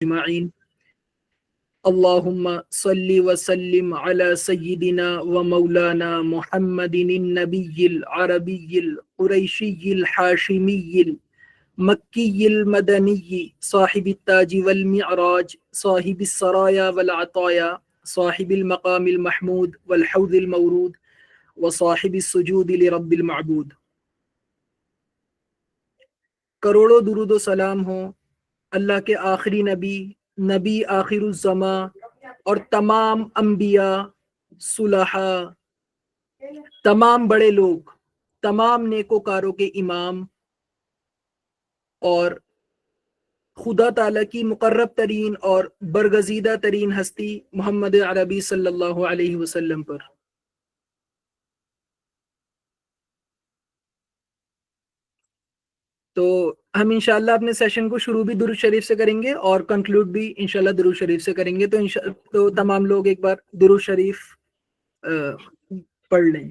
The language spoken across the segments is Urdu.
أجمعين اللهم صل وسلم على سيدنا ومولانا محمد النبي العربي القريشي الحاشمي المكي المدني صاحب التاج والمعراج صاحب السرايا والعطايا صاحب المقام المحمود والحوض المورود وصاحب السجود لرب المعبود. کروڑوں درود و سلام ہو اللہ کے آخری نبی آخر الزماں اور تمام انبیاء، صلحاء، تمام بڑے لوگ، تمام نیکوکاروں کے امام اور خدا تعالیٰ کی مقرب ترین اور برگزیدہ ترین ہستی محمد عربی صلی اللہ علیہ وسلم پر۔ تو ہم انشاءاللہ اپنے سیشن کو شروع بھی درود شریف سے کریں گے اور کنکلوڈ بھی انشاءاللہ درود شریف سے کریں گے۔ تو تمام لوگ ایک بار درود شریف پڑھ لیں۔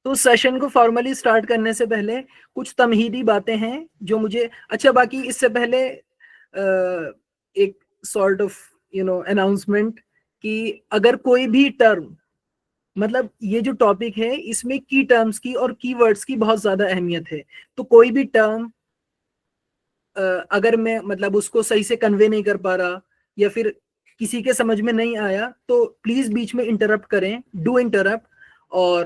تو سیشن کو فارملی سٹارٹ کرنے سے پہلے کچھ تمہیدی باتیں ہیں جو مجھے باقی اس سے پہلے ایک سارٹ آف اناؤنسمنٹ کہ اگر کوئی بھی ٹرم، مطلب یہ جو ٹاپک ہے اس میں کی ٹرمز کی اور کی ورڈز کی بہت زیادہ اہمیت ہے، تو کوئی بھی ٹرم اگر میں مطلب اس کو صحیح سے کنوے نہیں کر پا رہا یا پھر کسی کے سمجھ میں نہیں آیا تو پلیز بیچ میں انٹرپٹ کریں، ڈو انٹرپٹ، اور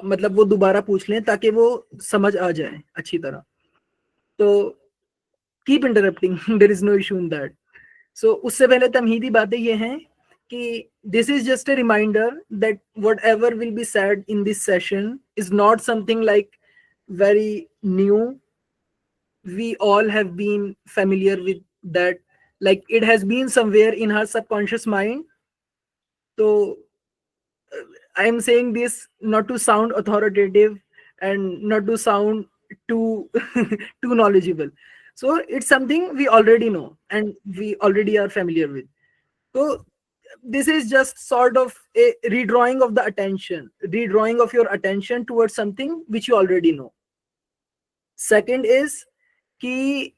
مطلب وہ دوبارہ پوچھ لیں تاکہ وہ سمجھ آ جائے اچھی طرح۔ تو keep interrupting, there is no issue in that. So اس سے پہلے تمہیدی باتیں یہ ہیں کہ this is just a reminder that whatever will be said in this session is not something like very new. We all have been familiar with that, like it has been somewhere in her subconscious mind. So I am saying this not to sound authoritative and not to sound too too knowledgeable. So it's something we already know and we already are familiar with. So this is just sort of a redrawing of your attention towards something which you already know. Second is کہ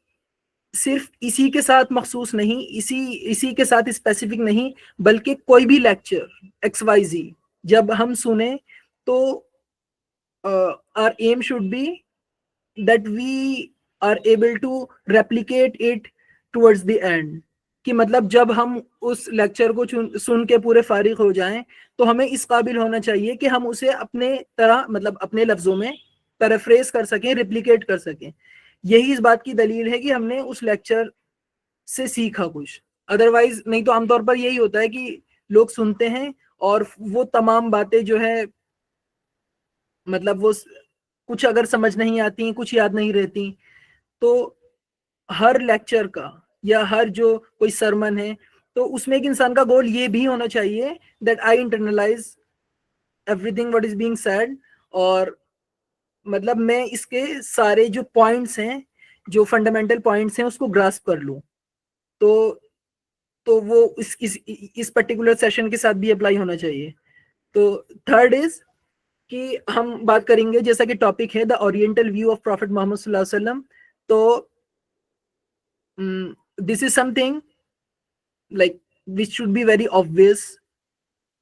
صرف اسی کے ساتھ مخصوص نہیں، اسی کے ساتھ اسپیسیفک نہیں، بلکہ کوئی بھی لیکچر XYZ جب ہم سنیں تو our aim should be that we are able to replicate it towards the end. کہ مطلب جب ہم اس لیکچر کو سن کے پورے فارغ ہو جائیں تو ہمیں اس قابل ہونا چاہیے کہ ہم اسے اپنے طرح مطلب اپنے لفظوں میں پیرافریز کر سکیں، ریپلیکیٹ کر سکیں۔ یہی اس بات کی دلیل ہے کہ ہم نے اس لیکچر سے سیکھا کچھ، ادروائز نہیں تو عام طور پر یہی ہوتا ہے کہ لوگ سنتے ہیں اور وہ تمام باتیں جو ہے مطلب وہ کچھ اگر سمجھ نہیں آتی، کچھ یاد نہیں رہتی، تو ہر لیکچر کا یا ہر جو کوئی سرمن ہے تو اس میں ایک انسان کا گول یہ بھی ہونا چاہیے that I internalize everything what is being said, اور مطلب میں اس کے سارے جو پوائنٹس ہیں، جو فنڈامنٹل پوائنٹس ہیں، اس کو گراسپ کر لوں، تو وہ اس پرٹیکولر سیشن کے ساتھ بھی اپلائی ہونا چاہیے۔ تو تھرڈ از کہ ہم بات کریں گے، جیسا کہ ٹاپک ہے the oriental view of prophet Muhammad صلی اللہ علیہ وسلم، تو this is something like which should be very obvious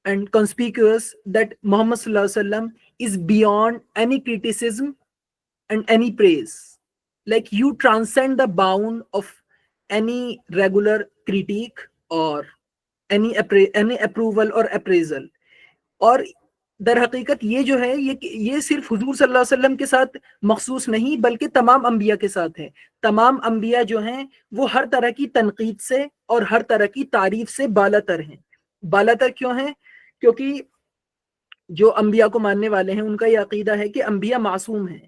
and conspicuous that Muhammad sallallahu alaihi wasallam is beyond any criticism and any praise. Like you transcend the bound of any regular critique or any approval or appraisal. اور در حقیقت یہ جو ہے یہ صرف حضور صلی اللہ علیہ وسلم کے ساتھ مخصوص نہیں بلکہ تمام انبیاء کے ساتھ ہے۔ تمام انبیاء جو ہیں وہ ہر طرح کی تنقید سے اور ہر طرح کی تعریف سے بالاتر ہیں۔ بالاتر کیوں ہیں؟ کیونکہ جو انبیاء کو ماننے والے ہیں ان کا یہ عقیدہ ہے کہ انبیاء معصوم ہیں۔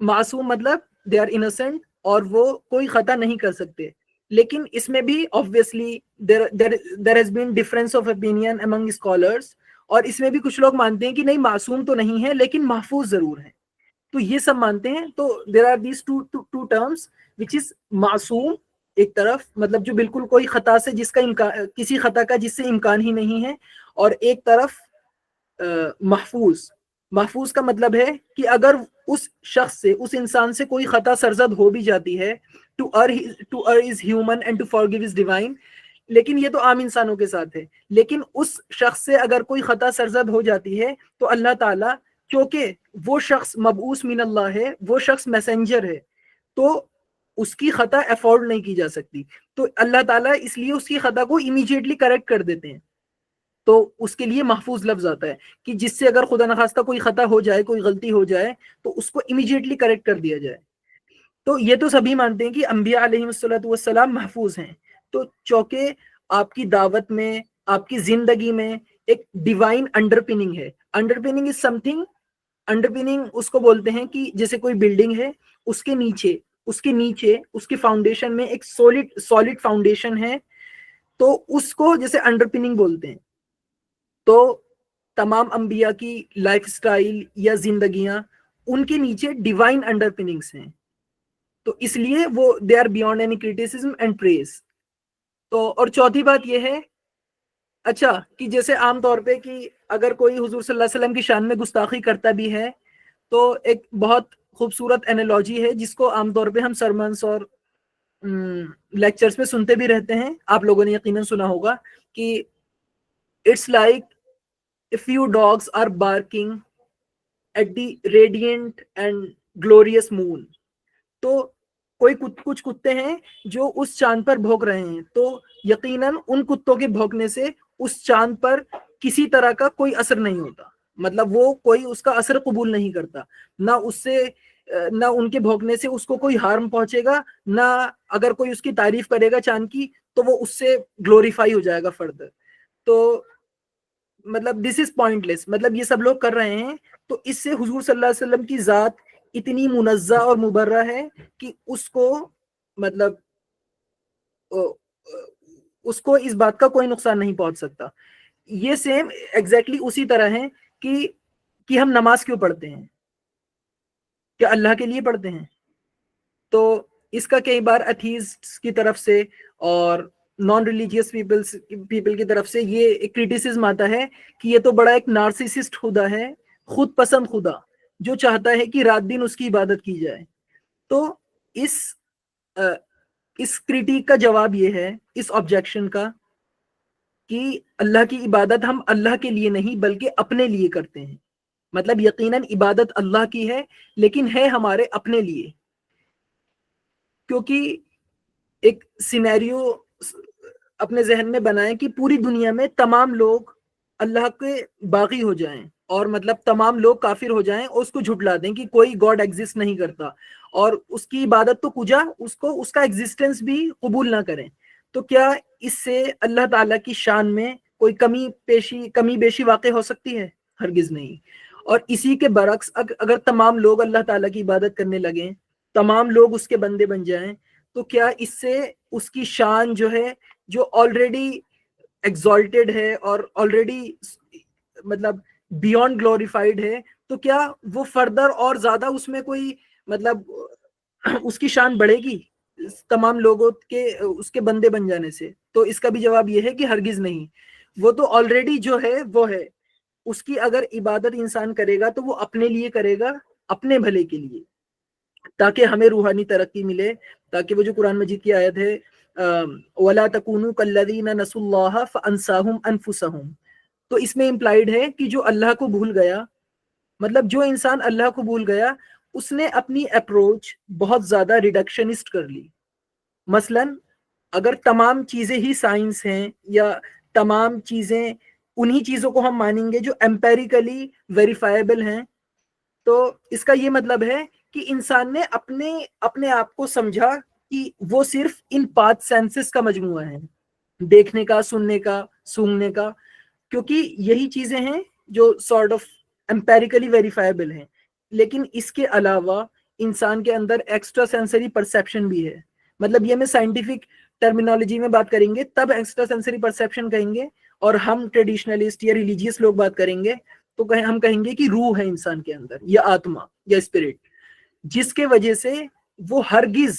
معصوم مطلب دے آر انوسینٹ اور وہ کوئی خطا نہیں کر سکتے، لیکن اس میں بھی obviously there has been difference of opinion among scholars، اور اس میں بھی کچھ لوگ مانتے ہیں کہ نہیں معصوم تو نہیں ہے لیکن محفوظ ضرور ہے، تو یہ سب مانتے ہیں۔ تو there are these two terms which is معصوم ایک طرف مطلب جو بالکل کوئی خطا سے جس کا امکان، کسی خطا کا جس سے امکان ہی نہیں ہے، اور ایک طرف محفوظ. محفوظ کا مطلب ہے کہ اگر اس شخص سے، اس انسان سے کوئی خطا سرزد ہو بھی جاتی ہے، to err is human and to forgive is divine، لیکن یہ تو عام انسانوں کے ساتھ ہے. لیکن اس شخص سے اگر کوئی خطا سرزد ہو جاتی ہے تو اللہ تعالیٰ، چونکہ وہ شخص مبعوث من اللہ ہے، وہ شخص میسنجر ہے، تو اس کی خطا افورڈ نہیں کی جا سکتی. تو اللہ تعالیٰ اس لیے اس کی خطا کو امیجیٹلی کریکٹ کر دیتے ہیں. تو اس کے لیے محفوظ لفظ آتا ہے کہ جس سے اگر خدا نخواستہ کوئی خطا ہو جائے، کوئی غلطی ہو جائے، تو اس کو امیجیٹلی کریکٹ کر دیا جائے. تو یہ تو سبھی مانتے ہیں کہ انبیاء علیہ السلام محفوظ ہیں. تو چونکہ آپ کی دعوت میں، آپ کی زندگی میں ایک ڈیوائن انڈر پننگ ہے. انڈر پننگ از سم تھنگ، انڈر پننگ اس کو بولتے ہیں کہ جیسے کوئی بلڈنگ ہے، اس کے نیچے اس کے فاؤنڈیشن میں ایک سولڈ فاؤنڈیشن ہے، تو اس کو جیسے انڈر پننگ بولتے ہیں. تو تمام انبیاء کی لائف سٹائل یا زندگیاں، ان کے نیچے ڈیوائن انڈر پننگس ہیں. تو اس لیے وہ they are beyond any criticism and praise. تو اور چوتھی بات یہ ہے، اچھا، کہ جیسے عام طور پہ کہ اگر کوئی حضور صلی اللہ علیہ وسلم کی شان میں گستاخی کرتا بھی ہے، تو ایک بہت خوبصورت اینالوجی ہے جس کو عام طور پہ ہم سرمنس اور لیکچرز میں سنتے بھی رہتے ہیں، آپ لوگوں نے یقیناً سنا ہوگا، کہ it's like a few dogs are barking at the radiant and glorious moon. تو کچھ کتے ہیں جو اس چاند پر بھونک رہے ہیں، تو یقیناً ان کتوں کے بھونکنے سے اس چاند پر کسی طرح کا کوئی اثر نہیں ہوتا. مطلب وہ کوئی اس کا اثر قبول نہیں کرتا، نہ ان کے بھونکنے سے اس کو کوئی ہارم پہنچے گا، نہ اگر کوئی اس کی تعریف کرے گا چاند کی تو وہ اس سے گلوریفائی ہو جائے گا فردر. تو مطلب دس از پوائنٹ لیس، مطلب یہ سب لوگ کر رہے ہیں. تو اس سے حضور صلی اللہ علیہ وسلم کی ذات اتنی منزہ اور مبرہ ہے کہ اس کو مطلب اس کو اس بات کا کوئی نقصان نہیں پہنچ سکتا. یہ سیم ایگزیکٹلی اسی طرح ہے کہ ہم نماز کیوں پڑھتے ہیں؟ کیا اللہ کے لیے پڑھتے ہیں؟ تو اس کا کئی بار ایتھیسٹس کی طرف سے اور نان ریلیجیس پیپل کی طرف سے یہ ایک کریٹیسزم آتا ہے کہ یہ تو بڑا ایک نارسسسٹ خدا ہے، خود پسند خدا، جو چاہتا ہے کہ رات دن اس کی عبادت کی جائے. تو اس کریٹیک کا جواب یہ ہے، اس آبجیکشن کا، کہ اللہ کی عبادت ہم اللہ کے لیے نہیں بلکہ اپنے لیے کرتے ہیں. مطلب یقیناً عبادت اللہ کی ہے، لیکن ہے ہمارے اپنے لیے. کیونکہ ایک سینیریو اپنے ذہن میں بنائیں کہ پوری دنیا میں تمام لوگ اللہ کے باغی ہو جائیں، اور مطلب تمام لوگ کافر ہو جائیں اور اس کو جھٹلا دیں کہ کوئی گاڈ ایگزسٹ نہیں کرتا، اور اس کی عبادت تو کجا، اس کا ایگزسٹنس بھی قبول نہ کریں. تو کیا اس سے اللہ تعالیٰ کی شان میں کوئی کمی بیشی واقع ہو سکتی ہے؟ ہرگز نہیں. اور اسی کے برعکس اگر تمام لوگ اللہ تعالیٰ کی عبادت کرنے لگیں، تمام لوگ اس کے بندے بن جائیں، تو کیا اس سے اس کی شان جو ہے، جو آلریڈی ایگزالٹیڈ ہے اور آلریڈی مطلب بیونڈ گلوریفائڈ ہے، تو کیا وہ فردر اور زیادہ اس میں کوئی مطلب اس کی شان بڑھے گی تمام لوگوں کے اس کے بندے بن جانے سے؟ تو اس کا بھی جواب یہ ہے کہ ہرگز نہیں. وہ تو آلریڈی جو ہے وہ ہے. اس کی اگر عبادت انسان کرے گا تو وہ اپنے لیے کرے گا، اپنے بھلے کے لیے، تاکہ ہمیں روحانی ترقی ملے. تاکہ وہ جو قرآن مجید کی آیت ہے وَلَا تَكُونُوا كَالَّذِينَ نَسُوا اللَّهَ فَأَنسَاهُمْ أَنفُسَهُمْ، تو اس میں امپلائیڈ ہے کہ جو اللہ کو بھول گیا، مطلب جو انسان اللہ کو بھول گیا، اس نے اپنی اپروچ بہت زیادہ ریڈکشنسٹ کر لی. مثلا اگر تمام چیزیں ہی سائنس ہیں، یا تمام چیزیں انہی چیزوں کو ہم مانیں گے جو امپیریکلی ویریفائبل ہیں، تو اس کا یہ مطلب ہے کہ انسان نے اپنے آپ کو سمجھا کہ وہ صرف ان 5 سینسز کا مجموعہ ہے، دیکھنے کا، سننے کا، سونگنے کا، کیونکہ یہی چیزیں ہیں جو سارٹ آف امپیریکلی ویریفائبل ہیں. لیکن اس کے علاوہ انسان کے اندر ایکسٹرا سینسری پرسیپشن بھی ہے. مطلب یہ میں سائنٹیفک ٹرمینالوجی میں بات کریں گے تب ایکسٹرا سینسری پرسیپشن کہیں گے، اور ہم ٹریڈیشنلسٹ یا ریلیجیس لوگ بات کریں گے تو ہم کہیں گے کہ روح ہے انسان کے اندر، یا آتما یا اسپرٹ، جس کے وجہ سے وہ ہرگز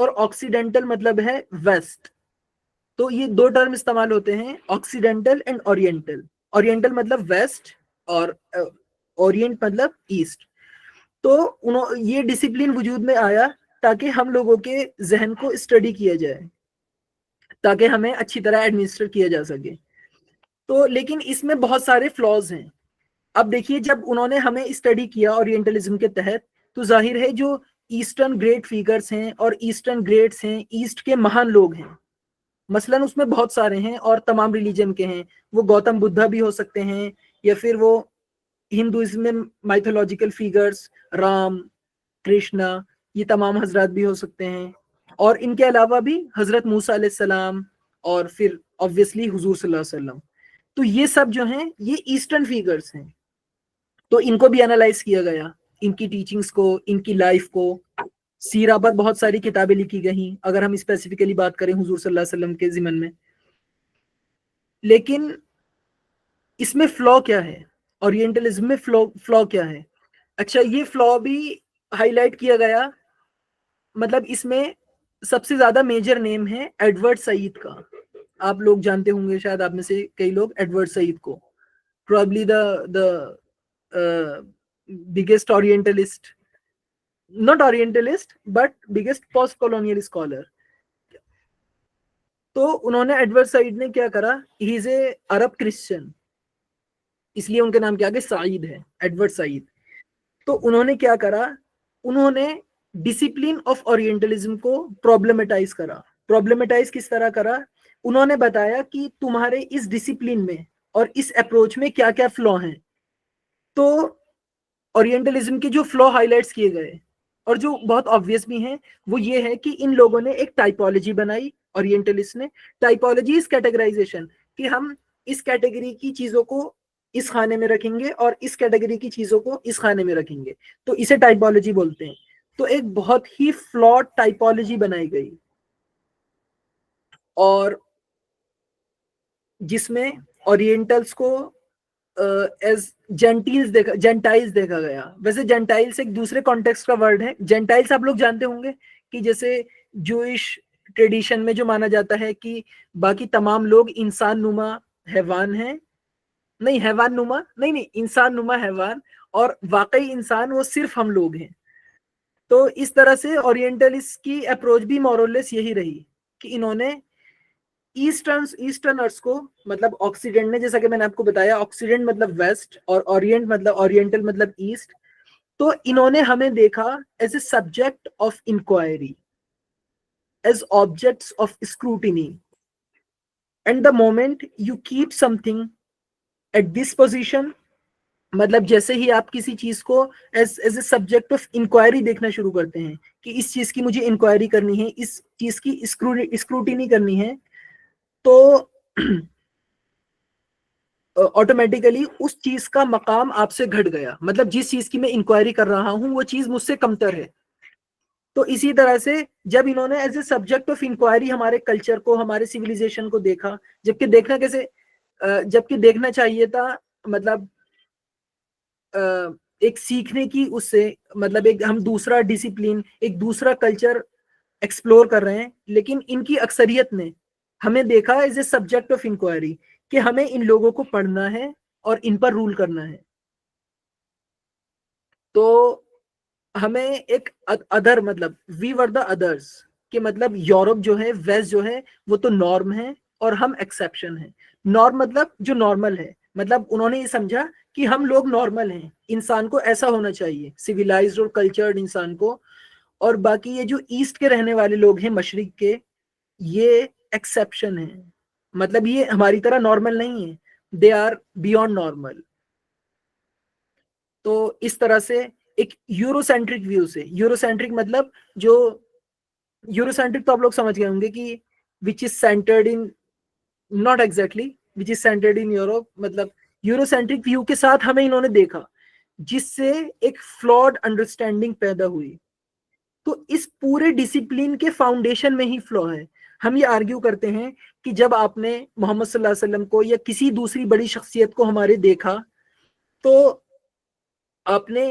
اور آکسیڈینٹل مطلب ہے ویسٹ. تو یہ دو ٹرم استعمال ہوتے ہیں, آکسیڈینٹل اینڈ اورینٹل. اورینٹل مطلب ویسٹ اور اورینٹ مطلب ایسٹ. تو یہ ڈسپلن وجود میں آیا تاکہ ہم لوگوں کے ذہن کو اسٹڈی کیا جائے, تاکہ ہمیں اچھی طرح ایڈمنسٹر کیا جا سکے. تو لیکن اس میں بہت سارے فلاز ہیں. اب دیکھیے جب انہوں نے ہمیں اسٹڈی کیا اورینٹلزم کے تحت, تو ظاہر ہے جو ایسٹرن گریٹ فیگرز ہیں اور ایسٹرن گریٹس ہیں, ایسٹ کے مہان لوگ ہیں, مثلاً اس میں بہت سارے ہیں اور تمام ریلیجن کے ہیں. وہ گوتم بدھا بھی ہو سکتے ہیں, یا پھر وہ ہندوازم میں مائتھولوجیکل فیگرز رام, کرشنا, یہ تمام حضرات بھی ہو سکتے ہیں. اور ان کے علاوہ بھی حضرت موسیٰ علیہ السلام, اور پھر obviously حضور صلی اللہ علیہ وسلم. تو یہ سب جو ہیں یہ ایسٹرن فیگرز ہیں. تو ان کو بھی انالائز کیا گیا, ان کی ٹیچنگز کو, ان کی لائف کو. سیرہ پر بہت ساری کتابیں لکھی گئیں اگر ہم اسپیسیفکلی بات کریں حضور صلی اللہ علیہ وسلم کے ضمن میں. لیکن اس میں فلا کیا ہے, اورینٹلزم میں فلا کیا ہے؟ اچھا, یہ فلا بھی ہائی لائٹ کیا گیا. مطلب اس میں سب سے زیادہ میجر نیم ہے ایڈورڈ سعید کا. آپ لوگ جانتے ہوں گے شاید, آپ میں سے کئی لوگ ایڈورڈ سعید کو, probably the biggest orientalist, not orientalist but biggest post colonial scholar. تو انہوں نے ایڈورڈ سعید نے کیا کرا, ہی از اے عرب کرسچن, اس لیے ان کے نام کیا آگے سعید ہے, ایڈورڈ سعید. تو انہوں نے کیا کرا, انہوں نے ڈسپلن آف اورینٹلزم کو پرابلمٹائز کرا. پرابلمٹائز کس طرح کرا؟ انہوں نے بتایا کہ تمہارے اس ڈسپلن میں اور اس اپروچ میں کیا کیا فلا ہیں. تو اورینٹلزم کے جو فلا ہائی لائٹس کیے گئے اور جو بہت آبویس بھی ہیں, وہ یہ ہے کہ ان لوگوں نے ایک ٹائپولوجی بنائی. اورینٹلسٹ نے ٹائپولوجی از کیٹیگرائزیشن, کہ ہم اس کیٹیگری کی چیزوں کو اس خانے میں رکھیں گے اور اس کیٹیگری کی چیزوں کو اس خانے میں رکھیں گے, تو اسے ٹائپولوجی بولتے ہیں. تو ایک بہت ہی فلاڈ ٹائپولوجی بنائی گئی, اور جس میں اورینٹلس کو ایز جینٹائلز دیکھا گیا. ویسے جینٹائلز ایک دوسرے کانٹیکسٹ کا ورڈ ہے. جینٹائلز آپ لوگ جانتے ہوں گے کہ جیسے جوئش ٹریڈیشن میں جو مانا جاتا ہے کہ باقی تمام لوگ انسان نما حیوان ہیں, نہیں حیوان نما نہیں انسان نما حیوان, اور واقعی انسان وہ صرف ہم لوگ ہیں. تو اس طرح سے اورینٹلسٹ کی اپروچ بھی مورلیس یہی رہی کہ انہوں نے ایسٹرنرس کو, مطلب آکسیڈنٹ نے, جیسا کہ میں نے آپ کو بتایا آکسیڈنٹ مطلب ویسٹ اور اورینٹ مطلب اورینٹل مطلب ایسٹ, تو انہوں نے ہمیں دیکھا as a subject of inquiry, as objects of scrutiny. And the moment you keep something at this position, مطلب جیسے ہی آپ کسی چیز کو as a subject of inquiry دیکھنا شروع کرتے ہیں کہ اس چیز کی مجھے انکوائری کرنی ہے, اس چیز کی اسکروٹینی کرنی ہے, تو آٹومیٹیکلی اس چیز کا مقام آپ سے گھٹ گیا. مطلب جس چیز کی میں انکوائری کر رہا ہوں وہ چیز مجھ سے کمتر ہے. تو اسی طرح سے جب انہوں نے as a subject of inquiry ہمارے کلچر کو, ہمارے سیویلائزیشن کو دیکھا, جبکہ دیکھنا چاہیے تھا مطلب ایک سیکھنے کی, اس سے مطلب ایک ہم دوسرا ڈسپلن, ایک دوسرا کلچر ایکسپلور کر رہے ہیں. لیکن ان کی اکثریت نے ہمیں دیکھا as a subject of inquiry کہ ہمیں ان لوگوں کو پڑھنا ہے اور ان پر رول کرنا ہے. تو ہمیں ایک ادر, مطلب وی ور دا ادرس, کہ مطلب یورپ جو ہے, ویسٹ جو ہے, وہ تو نارم ہے اور ہم ایکسیپشن ہیں. نارم مطلب جو نارمل ہے, مطلب انہوں نے یہ سمجھا کہ ہم لوگ نارمل ہیں, انسان کو ایسا ہونا چاہیے سویلائزڈ اور کلچرڈ انسان کو, اور باقی یہ جو ایسٹ کے رہنے والے لوگ ہیں, مشرق کے, یہ ایکسیپشن ہیں. مطلب یہ ہماری طرح نارمل نہیں ہے, دے آر بیونڈ نارمل. تو اس طرح سے ایک یورو سینٹرک ویو سے, یورو سینٹرک مطلب جو یورو سینٹرک تو آپ لوگ سمجھ گئے ہوں گے کہ which is centered in, not exactly which is centered in Europe, مطلب یورو سینٹرک ویو کے ساتھ ہمیں انہوں نے دیکھا, جس سے ایک فلاڈ انڈرسٹینڈنگ پیدا ہوئی. تو اس پورے ڈسپلن کے فاؤنڈیشن میں ہی فلا ہے. ہم یہ آرگیو کرتے ہیں کہ جب آپ نے محمد صلی اللہ علیہ وسلم کو یا کسی دوسری بڑی شخصیت کو ہمارے دیکھا, تو آپ نے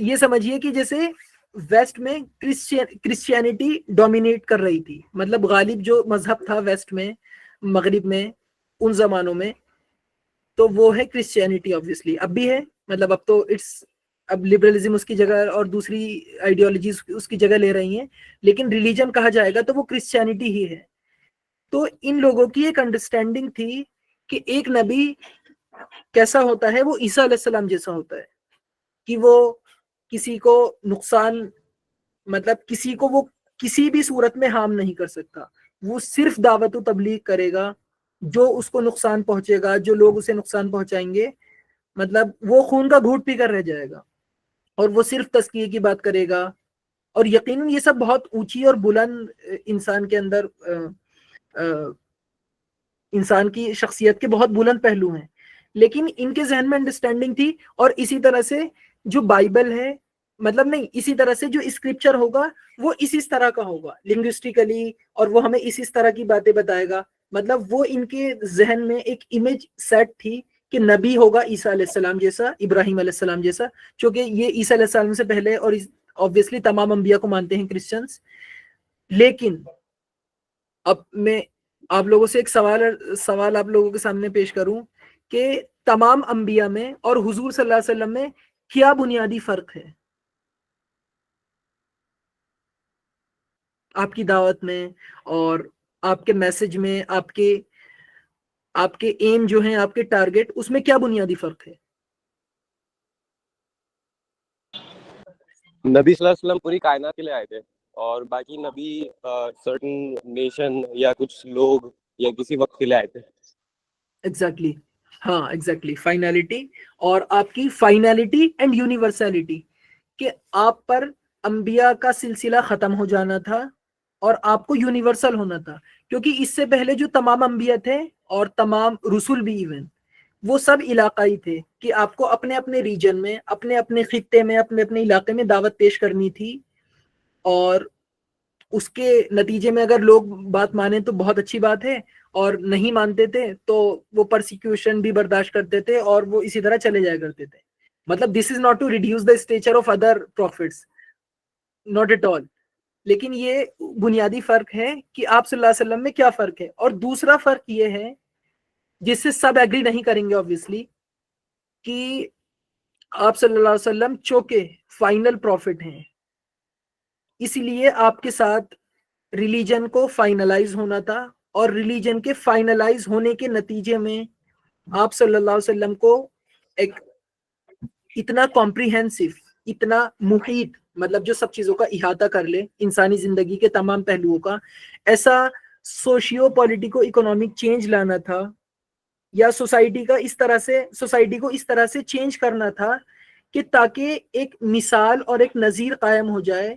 یہ سمجھیے کہ جیسے ویسٹ میں کرسچینٹی ڈومینیٹ کر رہی تھی، مطلب غالب جو مذہب تھا ویسٹ میں، مغرب میں ان زمانوں میں، تو وہ ہے کرسچینٹی. آبویسلی اب بھی ہے، مطلب اب تو اب لبرلزم اس کی جگہ اور دوسری آئیڈیالوجیز اس کی جگہ لے رہی ہیں، لیکن ریلیجن کہا جائے گا تو وہ کرسچینٹی ہی ہے. تو ان لوگوں کی ایک انڈرسٹینڈنگ تھی کہ ایک نبی کیسا ہوتا ہے، وہ عیسیٰ علیہ السلام جیسا ہوتا ہے، کہ وہ کسی کو نقصان، مطلب کسی کو وہ کسی بھی صورت میں ہارم نہیں کر سکتا، وہ صرف دعوت و تبلیغ کرے گا. جو اس کو نقصان پہنچے گا، جو لوگ اسے نقصان پہنچائیں گے، مطلب وہ خون کا گھونٹ پی کر رہ جائے گا، اور وہ صرف تزکیے کی بات کرے گا. اور یقیناً یہ سب بہت اونچی اور بلند انسان کے اندر انسان کی شخصیت کے بہت بلند پہلو ہیں، لیکن ان کے ذہن میں انڈرسٹینڈنگ تھی. اور اسی طرح سے جو بائبل ہے، مطلب نہیں، اسی طرح سے جو اسکرپچر ہوگا وہ اسی طرح کا ہوگا لنگوسٹیکلی، اور وہ ہمیں اسی طرح کی باتیں بتائے گا. مطلب وہ ان کے ذہن میں ایک امیج سیٹ تھی کہ نبی ہوگا عیسیٰ علیہ السلام جیسا، ابراہیم علیہ السلام جیسا، چونکہ یہ عیسیٰ علیہ السلام سے پہلے، اور obviously تمام انبیاء کو مانتے ہیں کرسچنس. لیکن اب میں آپ لوگوں سے ایک سوال آپ لوگوں کے سامنے پیش کروں کہ تمام انبیاء میں اور حضور صلی اللہ علیہ وسلم میں کیا بنیادی فرق ہے آپ کی دعوت میں اور آپ کے میسج میں، آپ کے ایم جو ہیں، آپ کے ٹارگٹ، اس میں کیا بنیادی فرق ہے؟ نبی صلی اللہ علیہ وسلم پوری کائنات کے لیے آئے تھے، اور باقی نبی سرٹن نیشن یا کچھ لوگ یا کسی وقت کے لیے آئے تھے. ایگزیکٹلی، ہاں ایگزیکٹلی، فائنلٹی، اور آپ کی فائنلٹی اینڈ یونیورسلٹی، کہ آپ پر انبیاء کا سلسلہ ختم ہو جانا تھا اور آپ کو یونیورسل ہونا تھا. کیونکہ اس سے پہلے جو تمام انبیاء تھے اور تمام رسول بھی ایون، وہ سب علاقائی تھے، کہ آپ کو اپنے اپنے ریجن میں، اپنے اپنے خطے میں، اپنے اپنے علاقے میں دعوت پیش کرنی تھی. اور اس کے نتیجے میں اگر لوگ بات مانیں تو بہت اچھی بات ہے، اور نہیں مانتے تھے تو وہ پرسیکیوشن بھی برداشت کرتے تھے، اور وہ اسی طرح چلے جایا کرتے تھے. مطلب this is not to reduce the stature of other prophets, not at all. لیکن یہ بنیادی فرق ہے کہ آپ صلی اللہ علیہ وسلم میں کیا فرق ہے. اور دوسرا فرق یہ ہے جس سے سب ایگری نہیں کریں گے obviously، کہ آپ صلی اللہ علیہ وسلم چونکہ فائنل پروفٹ ہیں، اسی لیے آپ کے ساتھ ریلیجن کو فائنلائز ہونا تھا، اور ریلیجن کے فائنلائز ہونے کے نتیجے میں آپ صلی اللہ علیہ وسلم کو ایک اتنا کمپریہنسو، اتنا محیط، مطلب جو سب چیزوں کا احاطہ کر لے، انسانی زندگی کے تمام پہلوؤں کا، ایسا سوشیو پولیٹیکو اکنامک چینج لانا تھا، یا سوسائٹی کو اس طرح سے چینج کرنا تھا کہ تاکہ ایک مثال اور ایک نظیر قائم ہو جائے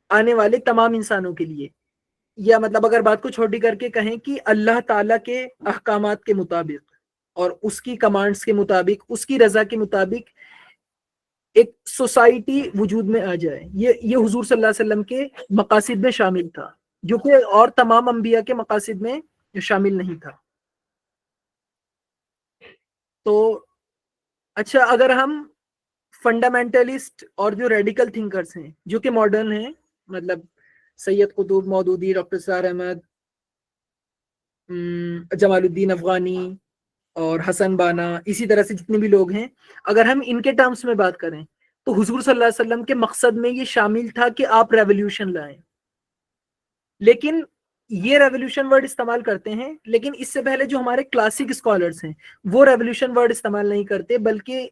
آنے والے تمام انسانوں کے لیے. یا مطلب اگر بات کو چھوٹی کر کے کہیں کہ اللہ تعالیٰ کے احکامات کے مطابق اور اس کی کمانڈز کے مطابق، اس کی رضا کے مطابق ایک سوسائٹی وجود میں آ جائے. یہ حضور صلی اللہ علیہ وسلم کے مقاصد میں شامل تھا، جو کہ اور تمام انبیاء کے مقاصد میں شامل نہیں تھا. تو اچھا، اگر ہم فنڈامنٹلسٹ اور جو ریڈیکل تھنکرز ہیں جو کہ ماڈرن ہیں، مطلب سید قطب، مودودی، ڈاکٹر سار احمد، جمال الدین افغانی اور حسن بانا، اسی طرح سے جتنے بھی لوگ ہیں، اگر ہم ان کے ٹرمز میں بات کریں تو حضور صلی اللہ علیہ وسلم کے مقصد میں یہ شامل تھا کہ آپ ریولیوشن لائیں. لیکن یہ ریولیوشن ورڈ استعمال کرتے ہیں، لیکن اس سے پہلے جو ہمارے کلاسک اسکالرز ہیں وہ ریولیوشن ورڈ استعمال نہیں کرتے، بلکہ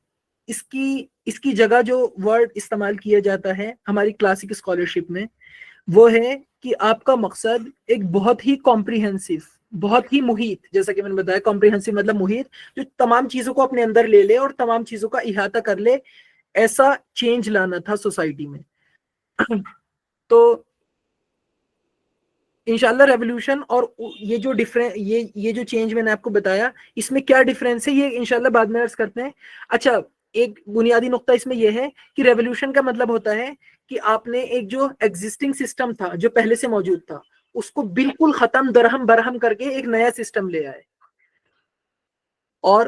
اس کی جگہ جو ورڈ استعمال کیا جاتا ہے ہماری کلاسک اسکالرشپ میں، وہ ہے کہ آپ کا مقصد ایک بہت ہی کمپریہنسو، بہت ہی محیط، جیسا کہ میں نے بتایا کمپریہنسو مطلب محیط، جو تمام چیزوں کو اپنے اندر لے لے اور تمام چیزوں کا احاطہ کر لے، ایسا چینج لانا تھا سوسائٹی میں. تو انشاءاللہ ریولیوشن اور یہ جو یہ جو چینج میں نے آپ کو بتایا، اس میں کیا ڈفرینس ہے یہ انشاءاللہ بعد میں عرض کرتے ہیں. اچھا، ایک بنیادی نقطہ اس میں یہ ہے کہ ریولیوشن کا مطلب ہوتا ہے کہ آپ نے ایک جو ایگزسٹنگ سسٹم تھا، جو پہلے سے موجود تھا، اس کو بالکل ختم درہم برہم کر کے ایک نیا سسٹم لے آئے. اور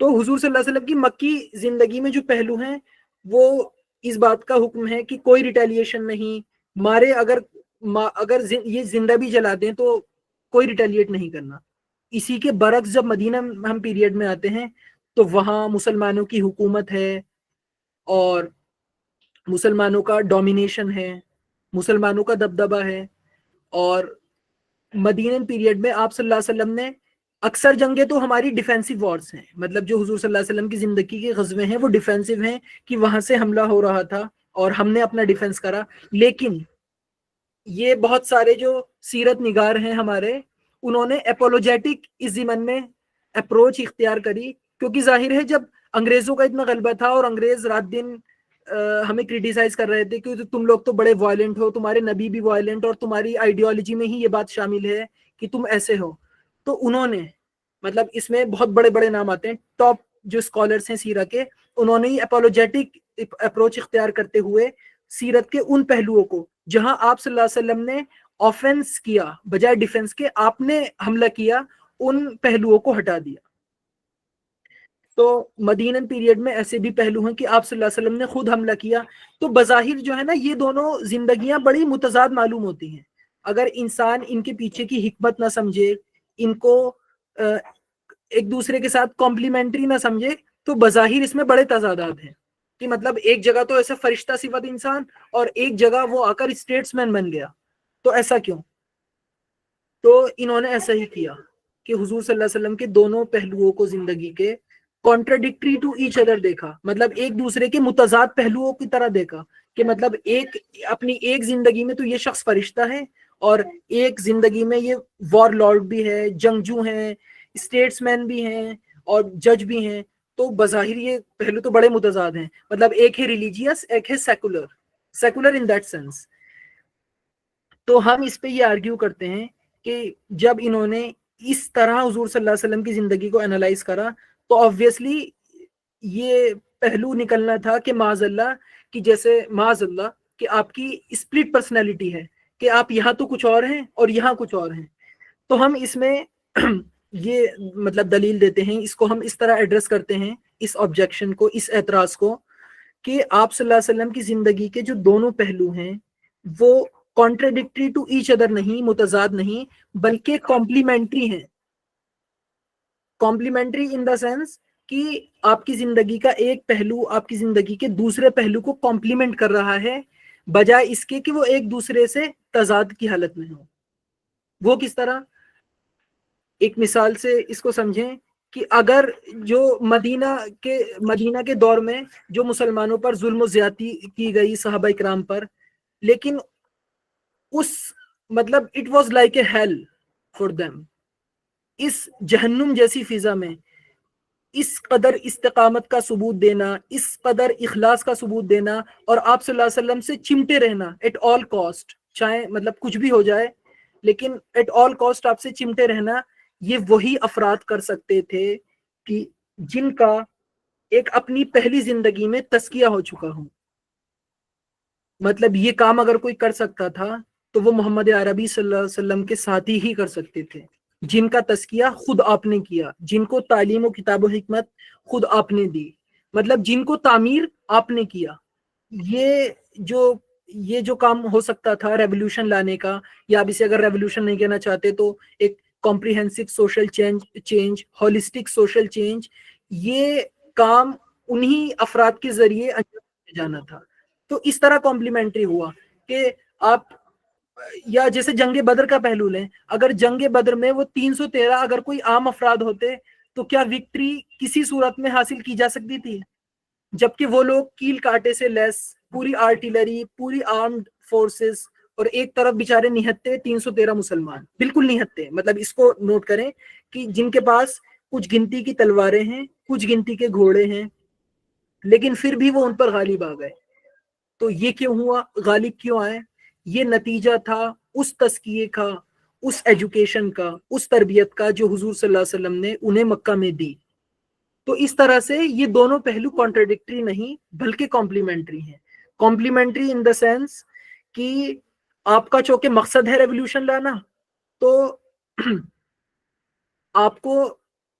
تو حضور صلی اللہ علیہ وسلم کی مکی زندگی میں جو پہلو ہیں وہ اس بات کا حکم ہے کہ کوئی ریٹیلیشن نہیں، مارے اگر یہ زندہ بھی جلا دیں تو کوئی ریٹیلیٹ نہیں کرنا. اسی کے برعکس جب مدینہ ہم پیریڈ میں آتے ہیں تو وہاں مسلمانوں کی حکومت ہے اور مسلمانوں کا ڈومینیشن ہے، مسلمانوں کا دبدبہ ہے. اور مدینہ پیریڈ میں آپ صلی اللہ علیہ وسلم نے اکثر جنگیں تو ہماری ڈیفینسو وارز ہیں، مطلب جو حضور صلی اللہ علیہ وسلم کی زندگی کے غزوے ہیں وہ ڈیفینسو ہیں کہ وہاں سے حملہ ہو رہا تھا اور ہم نے اپنا ڈیفینس کرا. لیکن یہ بہت سارے جو سیرت نگار ہیں ہمارے، انہوں نے اپولوجیٹک اس ضمن میں اپروچ اختیار کری، کیونکہ ظاہر ہے جب انگریزوں کا اتنا غلبہ تھا اور انگریز رات دن ہمیں کریٹیسائز کر رہے تھے کہ تم لوگ تو بڑے وائلنٹ ہو، تمہارے نبی بھی وائلنٹ اور تمہاری آئیڈیالوجی میں ہی یہ بات شامل ہے کہ تم ایسے ہو. تو انہوں نے مطلب اس میں بہت بڑے بڑے نام آتے ہیں، ٹاپ جو اسکالرس ہیں سیرت کے، انہوں نے اپولوجیٹک اپروچ اختیار کرتے ہوئے سیرت کے ان پہلوؤں کو جہاں آپ صلی اللہ علیہ وسلم نے آفینس کیا بجائے ڈیفنس کے، آپ نے حملہ کیا، ان پہلوؤں کو ہٹا دیا. تو مدینہ پیریڈ میں ایسے بھی پہلو ہیں کہ آپ صلی اللہ علیہ وسلم نے خود حملہ کیا. تو بظاہر جو ہے نا یہ دونوں زندگیاں بڑی متضاد معلوم ہوتی ہیں. اگر انسان ان کے پیچھے کی حکمت نہ سمجھے، ان کو ایک دوسرے کے ساتھ کمپلیمنٹری نہ سمجھے، تو بظاہر اس میں بڑے تضادات ہیں کہ مطلب ایک جگہ تو ایسا فرشتہ صفت انسان اور ایک جگہ وہ آ کر اسٹیٹس مین بن گیا. تو ایسا کیوں؟ تو انہوں نے ایسا ہی کیا کہ حضور صلی اللہ علیہ وسلم کے دونوں پہلوؤں کو زندگی کے کانٹراڈکٹری ٹو ایچ ادر دیکھا، مطلب ایک دوسرے کے متضاد پہلوؤں کی طرح دیکھا کہ مطلب اپنی ایک زندگی میں تو یہ شخص فرشتہ ہے اور ایک زندگی میں یہ وار لارڈ بھی ہے، جنگجو ہیں، اسٹیٹس مین بھی ہیں اور جج بھی ہیں. تو بظاہر یہ پہلو تو بڑے متضاد ہیں، مطلب ایک ہے ریلیجیس، ایک ہے سیکولر ان دیٹ سینس. تو ہم اس پہ یہ آرگیو کرتے ہیں کہ جب انہوں نے اس طرح حضور صلی اللہ علیہ وسلم کی زندگی کو انالائز کرا تو آبویسلی یہ پہلو نکلنا تھا کہ معاذ اللہ کہ جیسے معاذ اللہ کہ آپ کی اسپلٹ پرسنالٹی ہے کہ آپ یہاں تو کچھ اور ہیں اور یہاں کچھ اور ہیں. تو ہم اس میں یہ مطلب دلیل دیتے ہیں، اس کو ہم اس طرح ایڈریس کرتے ہیں، اس آبجیکشن کو، اس اعتراض کو، کہ آپ صلی اللہ علیہ وسلم کی زندگی کے جو دونوں پہلو ہیں وہ کانٹراڈکٹری ٹو ایچ ادر نہیں، متضاد نہیں، بلکہ کمپلیمنٹری ہیں. کمپلیمنٹری ان دا سینس کہ آپ کی زندگی کا ایک پہلو آپ کی زندگی کے دوسرے پہلو کو کمپلیمنٹ کر رہا ہے بجائے اس کے کہ وہ ایک دوسرے سے تضاد کی حالت میں ہو. وہ کس طرح؟ ایک مثال سے اس کو سمجھیں کہ اگر جو مدینہ کے دور میں جو مسلمانوں پر ظلم و زیادتی کی گئی صحابہ اکرام پر، لیکن اس مطلب it was like a hell for them, اس جہنم جیسی فضا میں اس قدر استقامت کا ثبوت دینا، اس قدر اخلاص کا ثبوت دینا اور آپ صلی اللہ علیہ وسلم سے چمٹے رہنا ایٹ آل کاسٹ، چاہے مطلب کچھ بھی ہو جائے لیکن ایٹ آل کاسٹ آپ سے چمٹے رہنا، یہ وہی افراد کر سکتے تھے کہ جن کا ایک اپنی پہلی زندگی میں تزکیہ ہو چکا ہو. مطلب یہ کام اگر کوئی کر سکتا تھا تو وہ محمد عربی صلی اللہ علیہ وسلم کے ساتھی ہی کر سکتے تھے، جن کا تزکیہ خود آپ نے کیا، جن کو تعلیم و کتاب و حکمت خود آپ نے دی، مطلب جن کو تعمیر آپ نے کیا. یہ جو کام ہو سکتا تھا ریولیوشن لانے کا، یا اب اسے اگر ریولیوشن نہیں کہنا چاہتے تو ایک comprehensive social change, holistic social change, یہ کام انہی افراد کے ذریعے انجام جانا تھا. تو اس طرح کمپلیمنٹری ہوا کہ آپ یا جیسے جنگ بدر کا پہلو لیں، اگر جنگ بدر میں وہ 313 اگر کوئی عام افراد ہوتے تو کیا وکٹری کسی صورت میں حاصل کی جا سکتی تھی؟ جبکہ وہ لوگ کیل کاٹے سے لیس، پوری آرٹلری، پوری آرمڈ فورسز، اور ایک طرف بیچارے نہتے 313 مسلمان بالکل نہتے. مطلب اس کو نوٹ کریں کہ جن کے پاس کچھ گنتی کی تلواریں ہیں، کچھ گنتی کے گھوڑے ہیں، لیکن پھر بھی وہ ان پر غالب آ گئے. تو یہ کیوں ہوا؟ غالب کیوں آئے؟ یہ نتیجہ تھا اس تزکیے کا، اس ایجوکیشن کا، اس تربیت کا جو حضور صلی اللہ علیہ وسلم نے انہیں مکہ میں دی. تو اس طرح سے یہ دونوں پہلو کانٹراڈکٹری نہیں بلکہ کمپلیمنٹری ہیں. کمپلیمنٹری ان دا سینس کہ آپ کا چونکہ مقصد ہے ریولیوشن لانا، تو آپ کو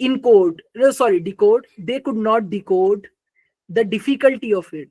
decode, they could not decode the difficulty of it।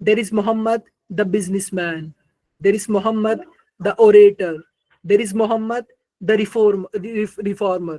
there is Muhammad the businessman, there is Muhammad the orator, there is Muhammad the reformer।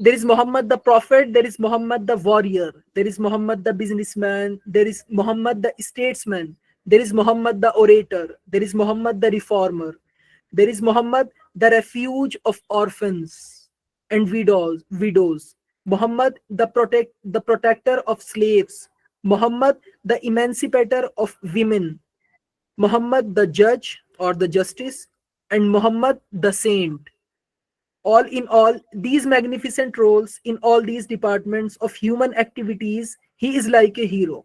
there is Muhammad the prophet, there is Muhammad the warrior, there is Muhammad the businessman, there is Muhammad the statesman, there is Muhammad the orator, there is Muhammad the reformer, there is Muhammad the refuge of orphans and widows, Muhammad the protector of slaves, Muhammad the emancipator of women, Muhammad the judge or the justice, and Muhammad the saint। all in all these magnificent roles in all these departments of human activities, he is like a hero.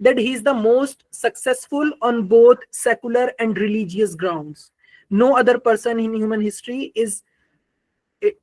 that he is the most successful on both secular and religious grounds. No other person in human history is,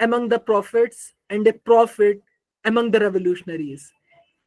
among the prophets and a prophet among the revolutionaries.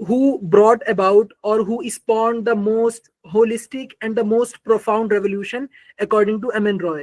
who brought about or who spawned the most holistic and the most profound revolution according to M.N. Roy,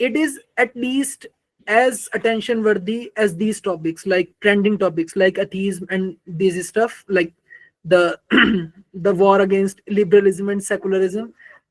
it is at least as attention worthy as these topics, like trending topics like atheism and this stuff, like the the war against liberalism and secularism.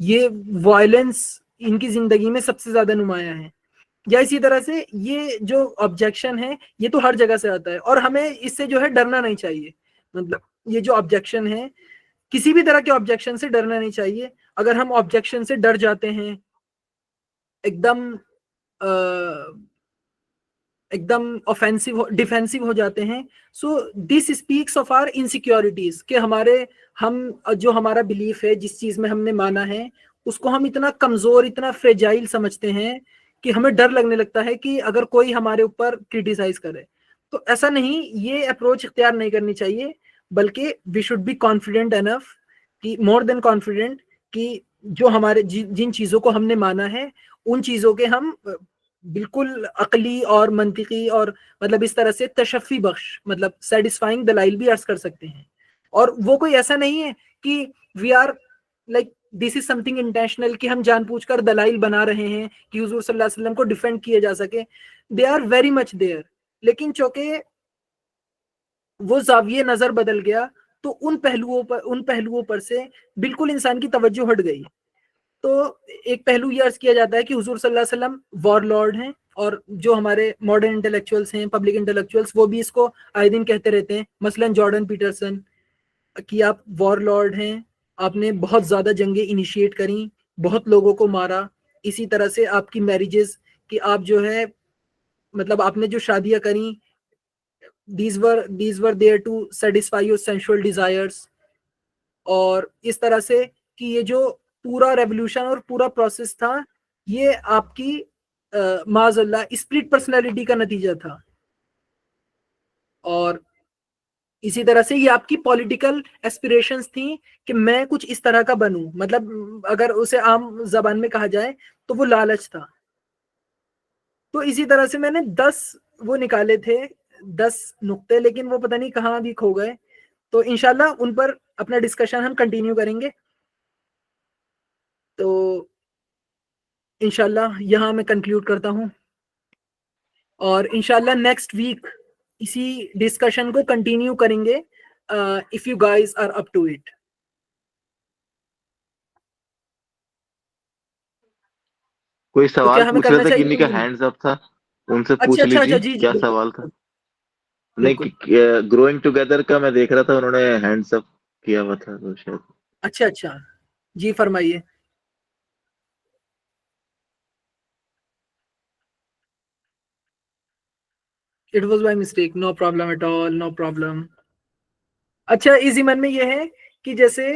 یہ وائلنس ان کی زندگی میں سب سے زیادہ نمایاں ہے. یا اسی طرح سے یہ جو آبجیکشن ہے یہ تو ہر جگہ سے آتا ہے اور ہمیں اس سے جو ہے ڈرنا نہیں چاہیے. مطلب یہ جو آبجیکشن ہے کسی بھی طرح کے آبجیکشن سے ڈرنا نہیں چاہیے. اگر ہم آبجیکشن سے ڈر جاتے ہیں ایک دم اوفینسو ڈیفینسو ہو جاتے ہیں, سو دس اسپیکس آف آر انسیکیورٹیز کہ ہم جو ہمارا بلیف ہے جس چیز میں ہم نے مانا ہے اس کو ہم اتنا کمزور اتنا فریجائل سمجھتے ہیں کہ ہمیں ڈر لگنے لگتا ہے کہ اگر کوئی ہمارے اوپر کرٹیسائز کرے. تو ایسا نہیں, یہ اپروچ اختیار نہیں کرنی چاہیے, بلکہ we should be confident enough کہ مور دین کانفیڈنٹ کہ جو ہمارے جن چیزوں کو ہم نے مانا ہے ان چیزوں کے ہم بالکل عقلی اور منطقی اور مطلب اس طرح سے تشفی بخش مطلب سیٹسفائنگ دلائل بھی عرض کر سکتے ہیں. اور وہ کوئی ایسا نہیں ہے کہ we are like this is something intentional کہ ہم جان پوچھ کر دلائل بنا رہے ہیں کہ حضور صلی اللہ علیہ وسلم کو ڈیفینڈ کیا جا سکے. They are very much there, لیکن چونکہ وہ زاویہ نظر بدل گیا تو ان پہلوؤں پر سے بالکل انسان کی توجہ ہٹ گئی. تو ایک پہلو یہ عرض کیا جاتا ہے کہ حضور صلی اللہ علیہ وسلم وار لارڈ ہیں, اور جو ہمارے ماڈرن انٹلیکچوئلس ہیں پبلک انٹلیکچوئلس وہ بھی اس کو آئے دن کہتے رہتے ہیں. مثلا جارڈن پیٹرسن کہ آپ وار لارڈ ہیں, آپ نے بہت زیادہ جنگیں انیشیٹ کریں, بہت لوگوں کو مارا. اسی طرح سے آپ کی میریجز کہ آپ جو ہے مطلب آپ نے جو شادیاں کریں these were there to satisfy your sensual desires. اور اس طرح سے کہ یہ جو پورا ریولیوشن اور پورا پروسیس تھا یہ آپ کی معاذ اللہ اسپرٹ پرسنالٹی کا نتیجہ تھا. اور اسی طرح سے یہ آپ کی پولیٹیکل ایسپریشنز تھیں کہ میں کچھ اس طرح کا بنوں, مطلب اگر اسے عام زبان میں کہا جائے تو وہ لالچ تھا. تو اسی طرح سے میں نے 10 وہ نکالے تھے 10 نقطے, لیکن وہ پتہ نہیں کہاں بھی کھو گئے. تو انشاءاللہ ان پر اپنا ڈسکشن ہم کنٹینیو کریں گے. تو انشاءاللہ یہاں میں کنکلیوڈ کرتا ہوں, اور انشاءاللہ نیکسٹ ویک اسی ڈسکشن کو کنٹینیو کریں گے if you guys are up to it. کوئی سوال ہمیں پوچھ رہا کرنا تھا کہ چاہیے انہیں کا ہینڈز اپ تھا, ان سے پوچھ اچھا لیجیے جی کیا بالکل سوال تھا. بالکل. نہیں گروئنگ ٹوگیدر کا میں دیکھ رہا تھا انہوں نے ہینڈز اپ کیا ہوا تھا تو شاید. اچھا جی فرمائیے. It was by mistake, no problem at all, no problem. اچھا اس ضمن میں یہ ہے کہ جیسے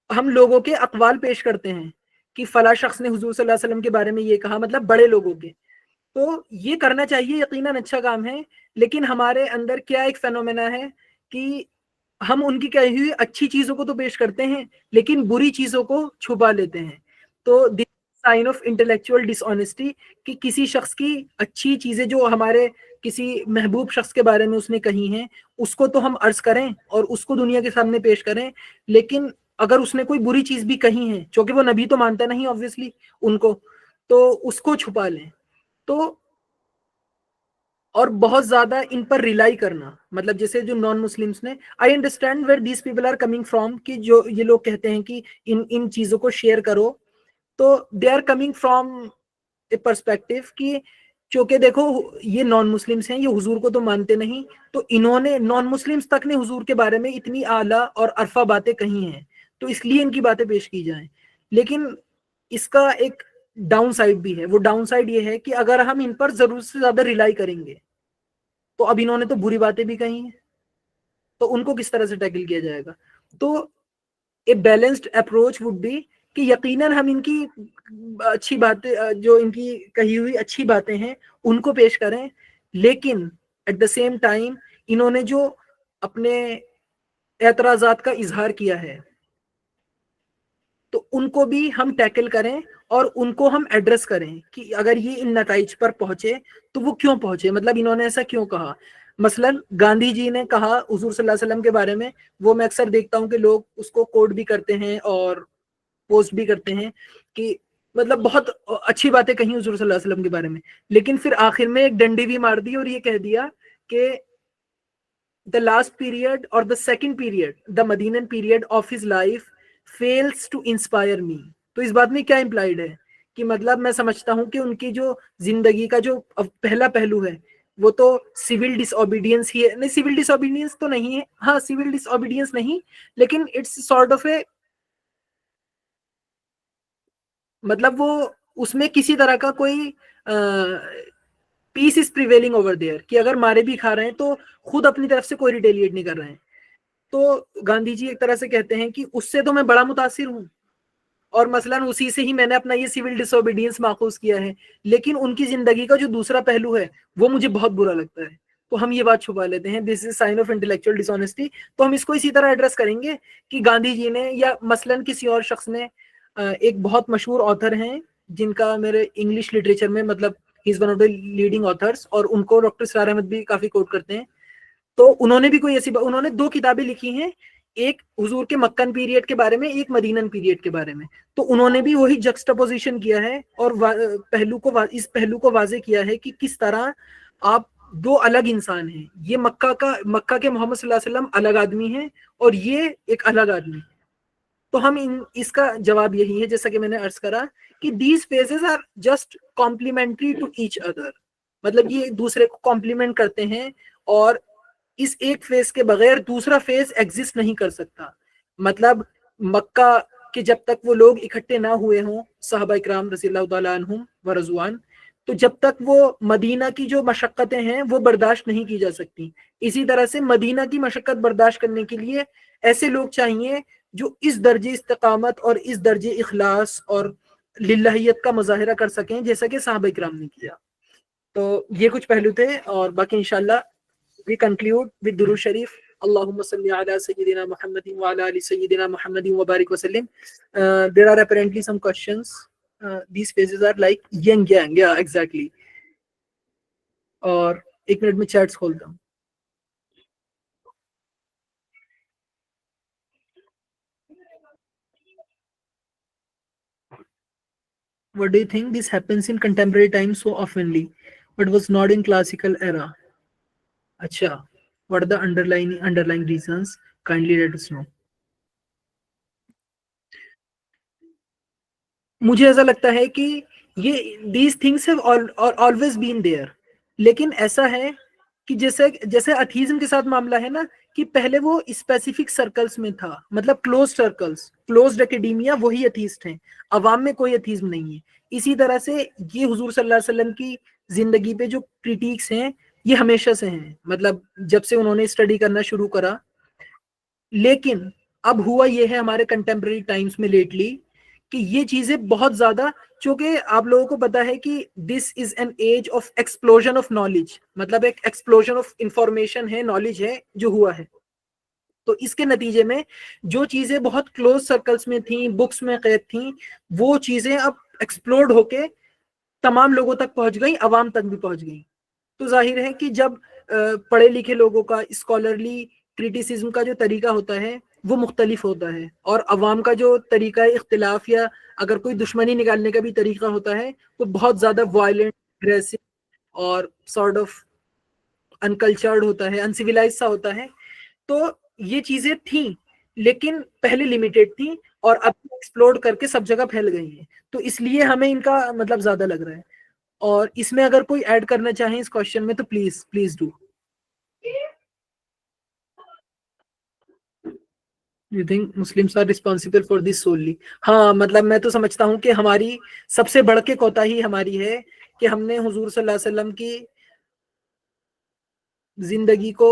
ہم لوگوں کے اقوال پیش کرتے ہیں کہ فلاں شخص نے حضور صلی اللہ علیہ وسلم کے بارے میں یہ کہا, مطلب بڑے لوگوں کے, تو یہ کرنا چاہیے, یقیناً اچھا کام ہے. لیکن ہمارے اندر کیا ایک فینومینا ہے کہ ہم ان کی کہی ہوئی اچھی چیزوں کو تو پیش کرتے ہیں لیکن بری چیزوں کو چھپا لیتے ہیں. تو sign of intellectual dishonesty کہ کسی شخص کی اچھی چیزیں جو ہمارے کسی محبوب شخص کے بارے میں اس نے کہی ہیں اس کو تو ہم عرض کریں اور اس کو دنیا کے سامنے پیش کریں, لیکن اگر اس نے کوئی بری چیز بھی کہی ہے چونکہ وہ نبی تو مانتا نہیں obviously ان کو, تو اس کو چھپا لیں. تو اور بہت زیادہ ان پر ریلائی کرنا, مطلب جیسے جو نان مسلمس نے, I understand where these people are coming from کہ جو یہ لوگ کہتے ہیں کہ ان چیزوں کو شیئر کرو, تو they are coming from a perspective کہ چونکہ دیکھو یہ نان مسلمس ہیں, یہ حضور کو تو مانتے نہیں, تو انہوں نے نان مسلمس تک نے حضور کے بارے میں اتنی اعلیٰ اور عرفہ باتیں کہی ہیں تو اس لیے ان کی باتیں پیش کی جائیں. لیکن اس کا ایک ڈاؤن سائڈ بھی ہے. وہ ڈاؤن سائڈ یہ ہے کہ اگر ہم ان پر ضرورت سے زیادہ ریلائی کریں گے تو اب انہوں نے تو بری باتیں بھی کہی ہیں, تو ان کو کس طرح سے ٹیکل کیا جائے گا. تو a balanced approach would be کہ یقیناً ہم ان کی اچھی باتیں جو ان کی کہی ہوئی اچھی باتیں ہیں ان کو پیش کریں, لیکن ایٹ دا سیم ٹائم انہوں نے جو اپنے اعتراضات کا اظہار کیا ہے تو ان کو بھی ہم ٹیکل کریں اور ان کو ہم ایڈریس کریں کہ اگر یہ ان نتائج پر پہنچے تو وہ کیوں پہنچے, مطلب انہوں نے ایسا کیوں کہا. مثلا گاندھی جی نے کہا حضور صلی اللہ علیہ وسلم کے بارے میں, وہ میں اکثر دیکھتا ہوں کہ لوگ اس کو کوٹ بھی کرتے ہیں اور پوسٹ بھی کرتے ہیں کہ مطلب بہت اچھی باتیں کہیں حضور صلی اللہ علیہ وسلم کے بارے میں, لیکن پھر آخر میں ایک ڈنڈی بھی مار دی اور یہ کہہ دیا کہ the last period or the second period, the Medinan period of his life fails to inspire me. تو اس بات میں کیا امپلائڈ ہے کہ مطلب میں سمجھتا ہوں کہ ان کی جو زندگی کا جو پہلا پہلو ہے وہ تو سول ڈس اوبیڈینس ہی ہے. نہیں, سول ڈس اوبیڈینس تو نہیں ہے, ہاں سول ڈس اوبیڈینس نہیں, لیکن اٹس سارٹ آف اے, مطلب وہ اس میں کسی طرح کا کوئی پیس از پریویلنگ اوور دیئر, کہ اگر مارے بھی کھا رہے ہیں تو خود اپنی طرف سے کوئی ریٹیلیٹ نہیں کر رہے ہیں. تو گاندھی جی ایک طرح سے کہتے ہیں کہ اس سے تو میں بڑا متاثر ہوں, اور مثلاً اسی سے ہی میں نے اپنا یہ سول ڈس اوبیڈینس ماخوذ کیا ہے, لیکن ان کی زندگی کا جو دوسرا پہلو ہے وہ مجھے بہت برا لگتا ہے. تو ہم یہ بات چھپا لیتے ہیں, this is sign of intellectual dishonesty. تو ہم اس کو اسی طرح ایڈریس کریں گے کہ گاندھی جی نے یا مثلاً کسی اور شخص نے, ایک بہت مشہور آتھر ہیں جن کا میرے انگلش لٹریچر میں مطلب he is one of the leading authors, اور ان کو ڈاکٹر اسرار احمد بھی کافی کوٹ کرتے ہیں. تو انہوں نے بھی کوئی ایسی انہوں نے 2 کتابیں لکھی ہیں, ایک حضور کے مکن پیریڈ کے بارے میں, ایک مدینن پیریڈ کے بارے میں. تو انہوں نے بھی وہی جکسٹاپوزیشن کیا ہے اور اس پہلو کو واضح کیا ہے کہ کس طرح آپ 2 الگ انسان ہیں. یہ مکہ کے محمد صلی اللہ علیہ وسلم الگ آدمی ہیں, اور یہ ایک الگ آدمی ہے. تو ہم اس کا جواب یہی ہے, جیسا کہ میں نے عرض کرا, کہ these phases are just complementary to each other. مطلب یہ ایک دوسرے کو کمپلیمنٹ کرتے ہیں, اور اس ایک فیز کے بغیر دوسرا فیز ایگزسٹ نہیں کر سکتا. مطلب مکہ کہ جب تک وہ لوگ اکٹھے نہ ہوئے ہوں, صحابہ اکرام رضی اللہ تعالیٰ عنہم و رضوان, تو جب تک وہ مدینہ کی جو مشقتیں ہیں وہ برداشت نہیں کی جا سکتی. اسی طرح سے مدینہ کی مشقت برداشت کرنے کے لیے ایسے لوگ چاہیے جو اس درجے استقامت اور اس درجے اخلاص اور للہیت کا مظاہرہ کر سکیں جیسا کہ صحابہ اکرام نے کیا. تو یہ کچھ پہلو تھے, اور باقی انشاءاللہ we conclude with Durud Sharif. Allahumma salli ala Sayyidina Muhammadin wa ala ali Sayyidina Muhammadin wa barik wa sallim. There are apparently some questions. These phases are like yin yang. Yeah, exactly. اور 1 منٹ میں چیٹس کھولتا ہوں. What do you think this happens in contemporary times so oftenly, but was not in classical era? Acha, what are the underlying reasons? Kindly let us know. مجھے ایسا لگتا ہے کہ یہ these things have always been there, لیکن ایسا ہے کہ جیسے اتھیزم کے ساتھ معاملہ ہے نا, کہ پہلے وہ اسپیسیفک سرکلز میں تھا, مطلب کلوز سرکلز, کلوزڈ اکیڈیمیا, وہی اتھیسٹ ہیں, عوام میں کوئی اتھیزم نہیں ہے. اسی طرح سے یہ حضور صلی اللہ علیہ وسلم کی زندگی پہ جو کریٹیکس ہیں یہ ہمیشہ سے ہیں, مطلب جب سے انہوں نے اسٹڈی کرنا شروع کرا. لیکن اب ہوا یہ ہے ہمارے کنٹمپرری ٹائمز میں لیٹلی کہ یہ چیزیں بہت زیادہ, چونکہ آپ لوگوں کو پتا ہے کہ this is an age of explosion of knowledge, مطلب ایک ایکسپلوژن آف انفارمیشن ہے, نالج ہے جو ہوا ہے. تو اس کے نتیجے میں جو چیزیں بہت کلوز سرکلز میں تھیں, بکس میں قید تھیں, وہ چیزیں اب ایکسپلوڈ ہو کے تمام لوگوں تک پہنچ گئیں, عوام تک بھی پہنچ گئیں. تو ظاہر ہے کہ جب پڑھے لکھے لوگوں کا اسکالرلی کریٹیسزم کا جو طریقہ ہوتا ہے وہ مختلف ہوتا ہے, اور عوام کا جو طریقہ اختلاف یا اگر کوئی دشمنی نکالنے کا بھی طریقہ ہوتا ہے وہ بہت زیادہ وائلنٹ, اگریسو اور سارٹ آف انکلچرڈ ہوتا ہے, انسیولائز سا ہوتا ہے. تو یہ چیزیں تھیں لیکن پہلے لمیٹیڈ تھیں, اور اب ایکسپلوڈ کر کے سب جگہ پھیل گئی ہیں. تو اس لیے ہمیں ان کا مطلب زیادہ لگ رہا ہے. اور اس میں اگر کوئی ایڈ کرنا چاہیں اس کوشچن میں تو please do. You think Muslims are responsible for this solely? ہاں, مطلب میں تو سمجھتا ہوں کہ ہماری سب سے بڑھ کے کوتاہی ہماری ہے کہ ہم نے حضور صلی اللہ علیہ وسلم کی زندگی کو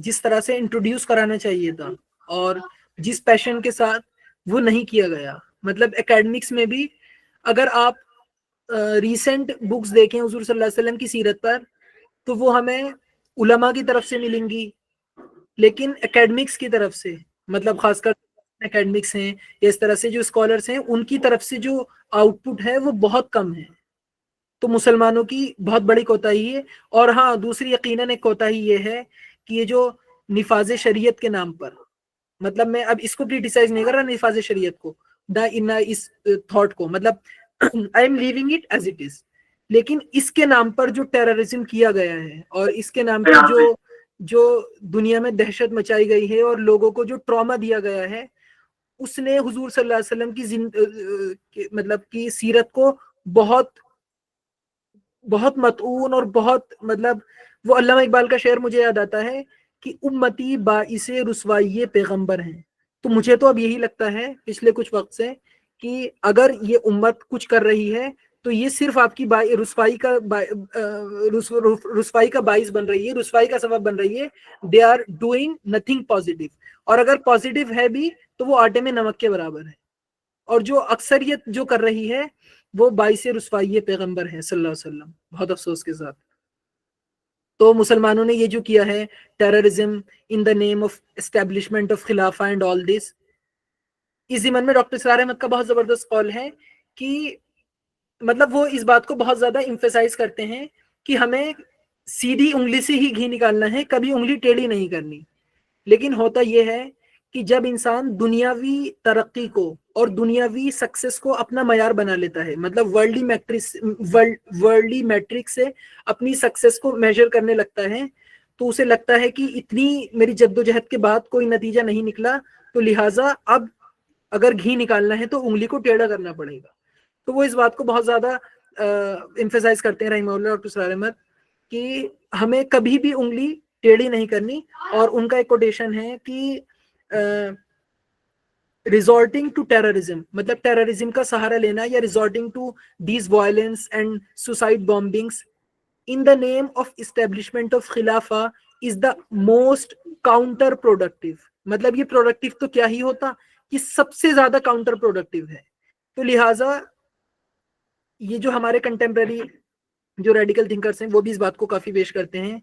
جس طرح سے انٹروڈیوس کرانا چاہیے تھا اور جس پیشن کے ساتھ وہ نہیں کیا گیا. مطلب اکیڈمکس میں بھی اگر آپ ریسنٹ بکس دیکھیں حضور صلی اللہ علیہ وسلم کی سیرت پر تو وہ ہمیں علماء کی طرف سے ملیں گی, لیکن اکیڈمکس کی طرف سے, مطلب خاص کر اکیڈمکس ہیں یا اس طرح سے جو اسکالرس ہیں, ان کی طرف سے جو آؤٹ پٹ ہے وہ بہت کم ہے. تو مسلمانوں کی بہت بڑی کوتاہی ہے. اور ہاں, دوسری یقیناً ایک کوتاہی یہ ہے کہ یہ جو نفاذ شریعت کے نام پر, مطلب میں اب اس کو کریٹیسائز نہیں کر رہا نفاذ شریعت کو, اس تھاٹ کو, مطلب I am leaving it as it is, لیکن اس کے نام پر جو ٹیررزم کیا گیا ہے اور اس کے نام پر جو دنیا میں دہشت مچائی گئی ہے اور لوگوں کو جو ٹراما دیا گیا ہے, اس نے حضور صلی اللہ علیہ وسلم کی مطلب کی سیرت کو بہت بہت متعون اور بہت مطلب، وہ علامہ اقبال کا شعر مجھے یاد آتا ہے کہ امتی باعث رسوائی پیغمبر ہیں. تو مجھے تو اب یہی لگتا ہے پچھلے کچھ وقت سے کہ اگر یہ امت کچھ کر رہی ہے تو یہ صرف آپ کی رسوائی کا باعث بن رہی ہے، رسوائی کا سبب بن رہی ہے. They are doing nothing positive, اور اگر پازیٹیو ہے بھی تو وہ آٹے میں نمک کے برابر ہے. اور جو اکثریت جو کر رہی ہے وہ باعث رسوائی پیغمبر ہے صلی اللہ علیہ وسلم، بہت افسوس کے ساتھ. تو مسلمانوں نے یہ جو کیا ہے terrorism in the name of establishment of خلافہ اینڈ آل دس، اس ضمن میں ڈاکٹر اسرار احمد کا بہت زبردست قول ہے کہ مطلب وہ اس بات کو بہت زیادہ ایمفیسائز کرتے ہیں کہ ہمیں سیدھی انگلی سے ہی گھی نکالنا ہے، کبھی انگلی ٹیڑھی نہیں کرنی. لیکن ہوتا یہ ہے کہ جب انسان دنیاوی ترقی کو اور دنیاوی سکسس کو اپنا معیار بنا لیتا ہے، مطلب ورلڈلی میٹرک سے اپنی سکسس کو میجر کرنے لگتا ہے، تو اسے لگتا ہے کہ اتنی میری جدوجہد کے بعد کوئی نتیجہ نہیں نکلا، تو لہٰذا اب اگر گھی نکالنا ہے تو انگلی کو ٹیڑھا کرنا پڑے گا. تو وہ اس بات کو بہت زیادہ ایمفیسائز کرتے ہیں رحمہ اللہ ڈاکٹر اسرار احمد کہ ہمیں کبھی بھی انگلی ٹیڑھی نہیں کرنی. اور ان کا ایک کوٹیشن ہے کہ ریزورٹنگ ٹو ٹیررزم، مطلب ٹیررزم کا سہارا لینا یا resorting to these violence and suicide bombings in the name of establishment of خلافہ is the most counter productive. مطلب یہ پروڈکٹیو تو کیا ہی ہوتا، یہ سب سے زیادہ کاؤنٹر پروڈکٹیو ہے. تو لہٰذا یہ جو ہمارے کنٹمپرری جو ریڈیکل تھنکرس ہیں وہ بھی اس بات کو کافی پیش کرتے ہیں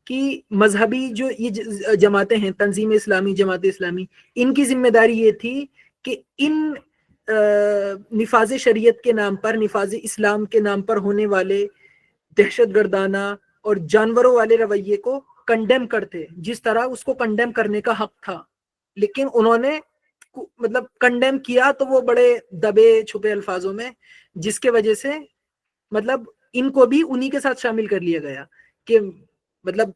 کہ مذہبی جو یہ جماعتیں ہیں، تنظیم اسلامی، جماعت اسلامی، ان کی ذمہ داری یہ تھی کہ ان نفاذ شریعت کے نام پر، نفاذ اسلام کے نام پر ہونے والے دہشت گردانہ اور جانوروں والے رویے کو کنڈیم کرتے، جس طرح اس کو کنڈیم کرنے کا حق تھا. لیکن انہوں نے مطلب کنڈیم کیا تو وہ بڑے دبے چھپے الفاظوں میں، جس کے وجہ سے مطلب ان کو بھی انہی کے ساتھ شامل کر لیا گیا کہ مطلب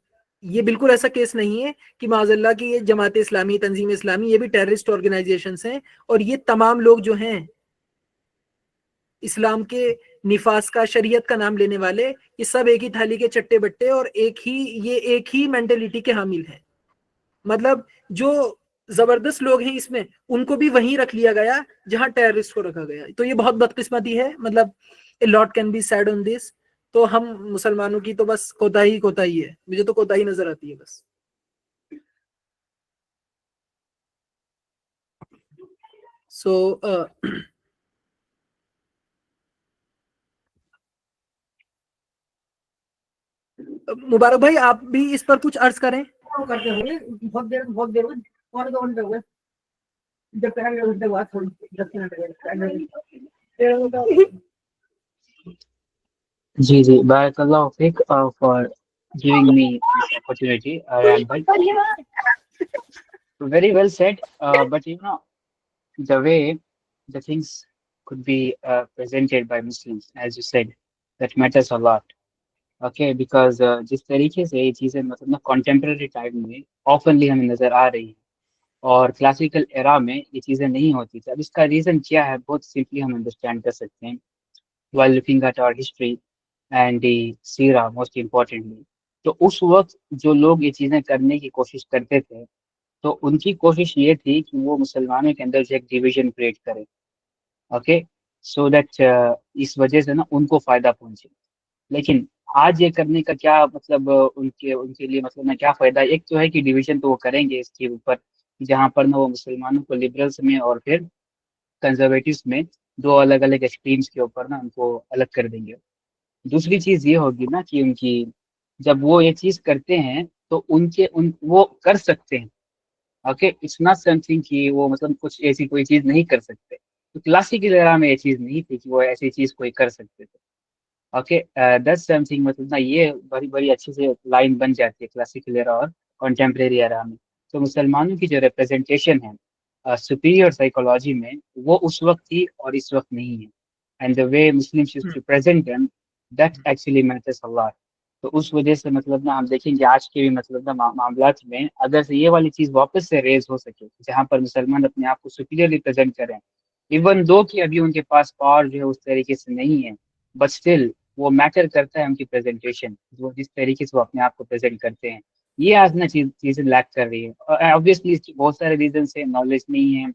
یہ بالکل ایسا کیس نہیں ہے کہ معاذ اللہ کی یہ جماعت اسلامی، تنظیم اسلامی، یہ بھی ٹیررسٹ آرگنائزیشنز ہیں، اور یہ تمام لوگ جو ہیں اسلام کے نفاذ کا، شریعت کا نام لینے والے، یہ سب ایک ہی تھالی کے چٹے بٹے اور ایک ہی مینٹلٹی کے حامل ہیں. مطلب جو زبردست لوگ ہیں اس میں، ان کو بھی وہیں رکھ لیا گیا جہاں ٹیررسٹ کو رکھا گیا. تو یہ بہت بدقسمتی ہے. مطلب a lot can be said on this. تو ہم مسلمانوں کی تو بس کوتاہی ہے، مجھے تو کوتاہی نظر آتی ہے بس. سو مبارک بھائی آپ بھی اس پر کچھ عرض کریں. جی جی، بارک اللہ فیک for giving me this opportunity. Very well said. But you know, the way the things could be presented by Muslims, as you said, that matters a lot. Okay, because جس طریقے سے یہ چیزیں مطلب نا contemporary time میں oftenly ہمیں نظر آ رہی ہیں اور کلاسیکل ایرا میں یہ چیزیں نہیں ہوتی تھی. اب اس کا ریزن کیا ہے بہت سمپلی ہم انڈرسٹینڈ کر سکتے ہیں while looking at our history and the Sierra most importantly. تو اس وقت جو لوگ یہ چیزیں کرنے کی کوشش کرتے تھے تو ان کی کوشش یہ تھی کہ وہ مسلمانوں کے اندر جو ایک ڈویژن کریٹ کرے. اوکے، سو دیٹ اس وجہ سے نا ان کو فائدہ پہنچے. لیکن آج یہ کرنے کا کیا مطلب ان کے لیے مطلب نا کیا فائدہ؟ ایک تو ہے کہ ڈویژن تو وہ کریں گے اس کے اوپر، جہاں پر نا وہ مسلمانوں کو لبرلس میں اور پھر کنزرویٹوز میں دو الگ الگ ایکسٹریمز کے اوپر نا ان کو الگ کر دیں گے. دوسری چیز یہ ہوگی نا کہ ان کی جب وہ یہ چیز کرتے ہیں تو وہ کر سکتے ہیں. Okay, it's not something کہ وہ مطلب کچھ ایسی کوئی چیز نہیں کر سکتے. تو کلاسیکل ایرا میں یہ چیز نہیں تھی کہ وہ ایسی چیز کوئی کر سکتے تھے. اوکے، دیٹس سم تھنگ مطلب نا یہ بڑی اچھی سے لائن بن جاتی ہے کلاسیکل ایرا اور کنٹمپریری ایرا میں. تو مسلمانوں کی جو ریپرزنٹیشن ہے سپیریئر سائیکولوجی میں وہ اس وقت تھی اور اس وقت نہیں ہے. And the way Muslims used to present them, that actually matters a lot. تو اس وجہ سے مطلب نا ہم دیکھیں گے آج کے بھی مطلب نا معاملات میں اگر سے یہ والی چیز واپس سے ریز ہو سکے جہاں پر مسلمان اپنے آپ کو سپیریئرلی پریزنٹ کریں، ایون دو کہ ابھی ان کے پاس پاور جو ہے اس طریقے سے نہیں ہے، بٹ اسٹل وہ میٹر کرتا ہے ان کی پریزنٹیشن، وہ جس طریقے سے وہ اپنے آپ کو پریزنٹ کرتے ہیں، یہ آج نا چیزیں لیک کر رہی ہے. اور آبویسلی بہت سارے ریزنس ہیں، نالج نہیں ہے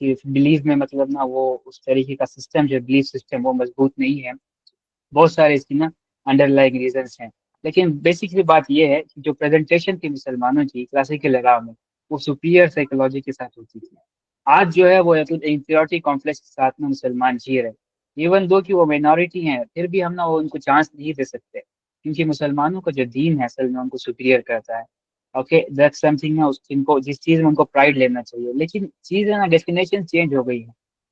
کہ بلیف میں مطلب نا وہ اس طریقے کا سسٹم جو بلیف سسٹم وہ مضبوط نہیں ہے، بہت سارے اس کی نا انڈر لائن ریزنس ہیں. لیکن بیسکلی بات یہ ہے کہ جو پریزنٹیشن تھی مسلمانوں کی کلاسیکل ایرا میں وہ سپیریئر سائیکولوجی کے ساتھ ہوتی تھی. آج جو ہے وہ انفیریورٹی کمپلیکس کے ساتھ میں مسلمان جی رہے، ایون دو کہ وہ مائنورٹی ہیں پھر بھی ہم نا وہ ان کو چانس نہیں دے سکتے کیونکہ مسلمانوں کا جو دین ہے اصل میں ان کو سپیریئر کرتا ہے. اوکے دیٹ سم تھنگ نا ان کو جس چیز میں ان کو پرائڈ لینا چاہیے، لیکن چیز ہے نا ڈیفینیشن چینج ہو گئی ہے،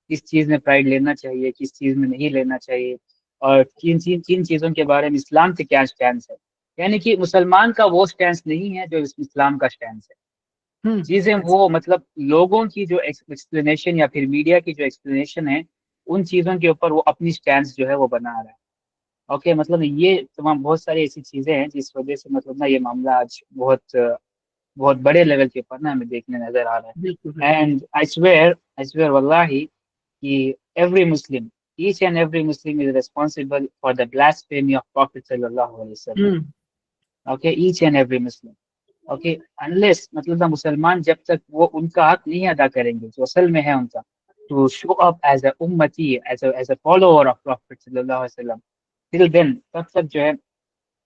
کس چیز میں پرائڈ لینا چاہیے کس چیز میں نہیں لینا چاہیے، اور کن چیزوں کے بارے میں اسلام کے کیا سٹینس ہے. یعنی کہ مسلمان کا وہ سٹینس نہیں ہے جو اسلام کا سٹینس ہے. چیزیں وہ مطلب لوگوں کی جو ایکسپلینیشن یا پھر میڈیا کی جو ایکسپلینیشن ہے ان چیزوں کے اوپر وہ اپنی سٹینس جو ہے وہ بنا رہا ہے. اوکے مطلب یہ تمام بہت ساری ایسی چیزیں ہیں جس وجہ سے مطلب نا یہ معاملہ آج بہت بڑے لیول کے اوپر نا ہمیں دیکھنے نظر آ رہا ہے. اینڈ I swear واللہ کہ every Muslim, each and every Muslim is responsible for the blasphemy of Prophet sallallahu alaihi wasallam. Okay, each and every Muslim. Okay, unless مطلب نا مسلمان جب تک وہ ان کا حق نہیں ادا کریں گے جو اصل میں ہے ان کا to show up as a ummati, as a follower of Prophet sallallahu alaihi wasallam, till then تب تک جو ہے